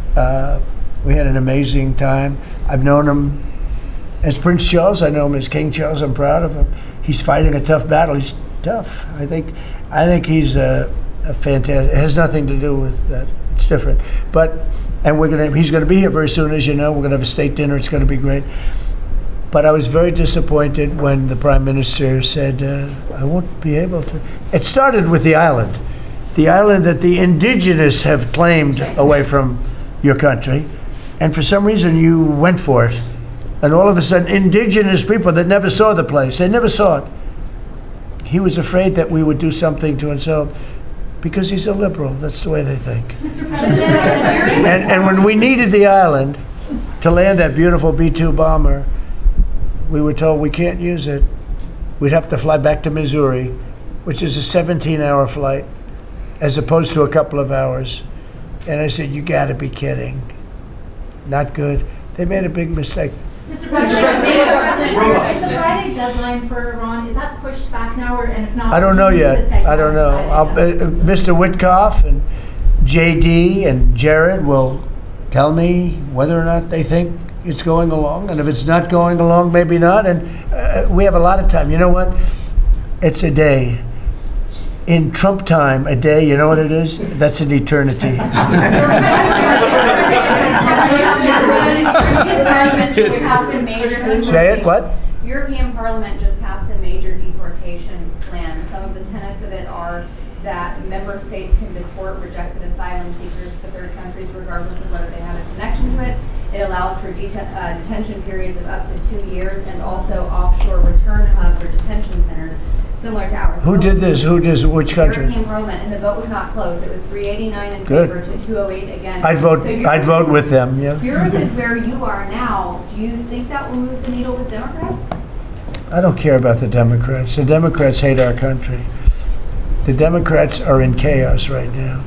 we had an amazing time. I've known him as Prince Charles. I know him as King Charles. I'm proud of him. He's fighting a tough battle. He's tough. I think he's a fantastic. It has nothing to do with that. It's different. But he's going to be here very soon, as you know. We're going to have a state dinner. It's going to be great. But I was very disappointed when the Prime Minister said, I won't be able to. It started with the island that the indigenous have claimed away from your country. And for some reason, you went for it. And all of a sudden, indigenous people that never saw the place, they never saw it. He was afraid that we would do something to insult, because he's a liberal. That's the way they think. Mr. President, And when we needed the island to land that beautiful B-2 bomber, we were told we can't use it. We'd have to fly back to Missouri, which is a 17-hour flight, as opposed to a couple of hours. And I said, you gotta be kidding. Not good. They made a big mistake. Mr. President, is the Friday deadline for Iran, is that pushed back now, or, and if not? I don't know yet. I don't know. Mr. Witkoff and JD and Jared will tell me whether or not they think it's going along. And if it's not going along, maybe not. And we have a lot of time. You know what? It's a day. In Trump time, a day, you know what it is? That's an eternity. Say it, what? European Parliament just passed a major deportation plan. Some of the tenets of it are that member states can deport rejected asylum seekers to third countries regardless of whether they have a connection to it. It allows for detention periods of up to 2 years and also offshore return hubs or detention centers similar to our. Who did this? Which country? European Parliament, and the vote was not close. It was 389 in Good. favor to 208 against. I'd vote with them, yeah. Europe is where you are now. Do you think that will move the needle with Democrats? I don't care about the Democrats. The Democrats hate our country. The Democrats are in chaos right now.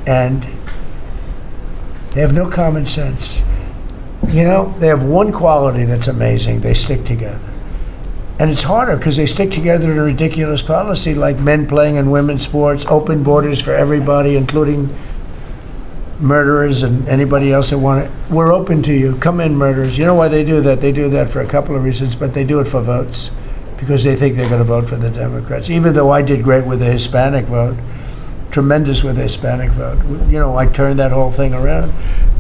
And they have no common sense. You know, they have one quality that's amazing. They stick together. And it's harder because they stick together in a ridiculous policy like men playing in women's sports, open borders for everybody, including murderers and anybody else that want it. We're open to you. Come in, murderers. You know why they do that? They do that for a couple of reasons, but they do it for votes because they think they're going to vote for the Democrats. Even though I did great with the Hispanic vote, tremendous with the Hispanic vote. You know, I turned that whole thing around.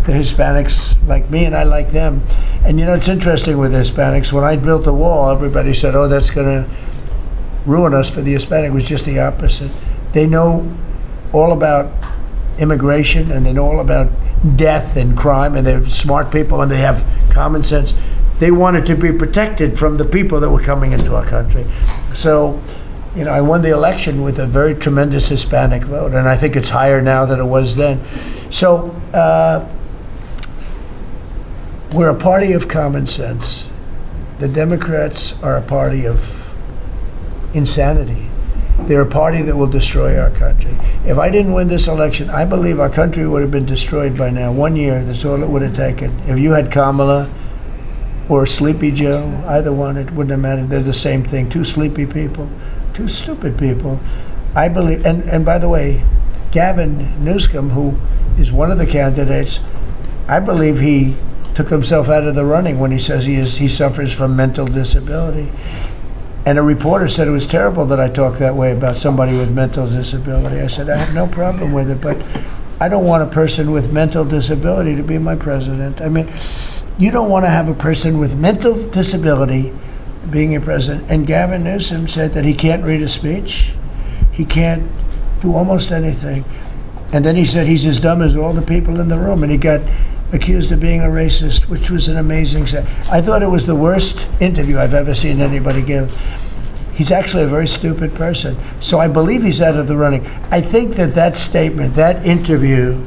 The Hispanics like me and I like them. And you know, it's interesting with the Hispanics. When I built the wall, everybody said, oh, that's going to ruin us for the Hispanic. It was just the opposite. They know all about immigration and they know all about death and crime, and they're smart people and they have common sense. They wanted to be protected from the people that were coming into our country. So, you know, I won the election with a very tremendous Hispanic vote, and I think it's higher now than it was then. So, We're a party of common sense. The Democrats are a party of insanity. They're a party that will destroy our country. If I didn't win this election, I believe our country would have been destroyed by now. 1 year, that's all it would have taken. If you had Kamala or Sleepy Joe, either one, it wouldn't have mattered. They're the same thing. Two sleepy people, two stupid people. I believe, and by the way, Gavin Newsom, who is one of the candidates, I believe he took himself out of the running when he says he suffers from mental disability. And a reporter said it was terrible that I talked that way about somebody with mental disability. I said, I have no problem with it, but I don't want a person with mental disability to be my president. I mean, you don't want to have a person with mental disability being your president. And Gavin Newsom said that he can't read a speech. He can't do almost anything. And then he said he's as dumb as all the people in the room. And he got accused of being a racist, which was an amazing set. I thought it was the worst interview I've ever seen anybody give. He's actually a very stupid person. So I believe he's out of the running. I think that statement, that interview,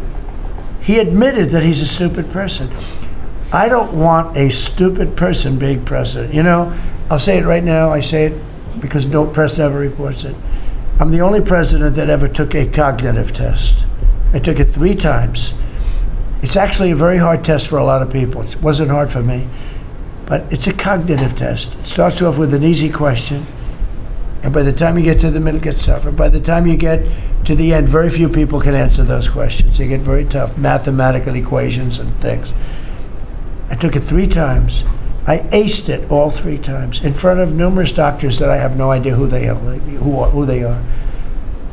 he admitted that he's a stupid person. I don't want a stupid person being president. You know, I'll say it right now. I say it because no press never reports it. I'm the only president that ever took a cognitive test. I took it 3 times. It's actually a very hard test for a lot of people. It wasn't hard for me, but it's a cognitive test. It starts off with an easy question, and by the time you get to the middle, it gets tougher. By the time you get to the end, very few people can answer those questions. They get very tough, mathematical equations and things. I took it 3 times. I aced it all 3 times in front of numerous doctors that I have no idea who they are.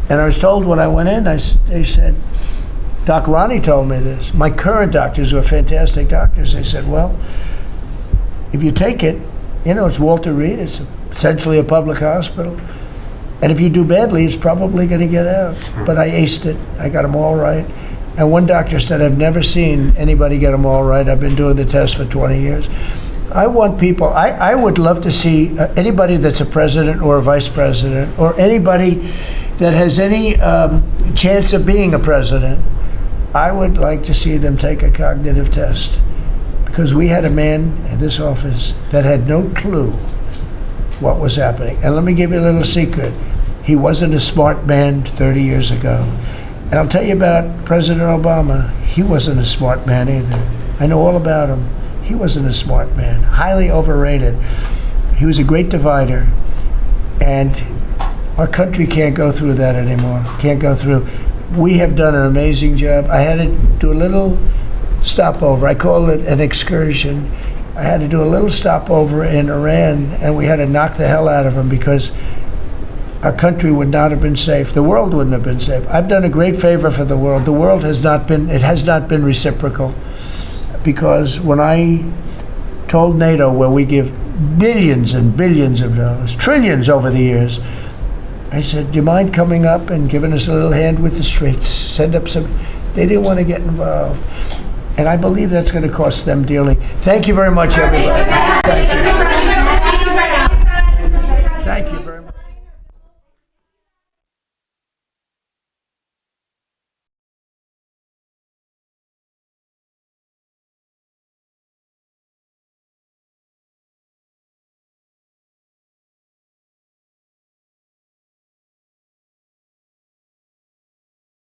And I was told when I went in, they said, Doc Ronnie told me this. My current doctors were fantastic doctors. They said, well, if you take it, you know, it's Walter Reed. It's essentially a public hospital. And if you do badly, it's probably going to get out. But I aced it. I got them all right. And one doctor said, I've never seen anybody get them all right. I've been doing the test for 20 years. I want people, I would love to see anybody that's a president or a vice president or anybody that has any chance of being a president, I would like to see them take a cognitive test, because we had a man in this office that had no clue what was happening. And let me give you a little secret. He wasn't a smart man 30 years ago. And I'll tell you about President Obama. He wasn't a smart man either. I know all about him. He wasn't a smart man, highly overrated. He was a great divider. And our country can't go through that anymore. Can't go through. We have done an amazing job. I had to do a little stopover. I call it an excursion. I had to do a little stopover in Iran, and we had to knock the hell out of them because our country would not have been safe. The world wouldn't have been safe. I've done a great favor for the world. The world has not been reciprocal, because when I told NATO, where we give billions and billions of dollars, trillions over the years, I said, do you mind coming up and giving us a little hand with the streets? Send up some. They didn't want to get involved. And I believe that's going to cost them dearly. Thank you very much, everybody. Thank you.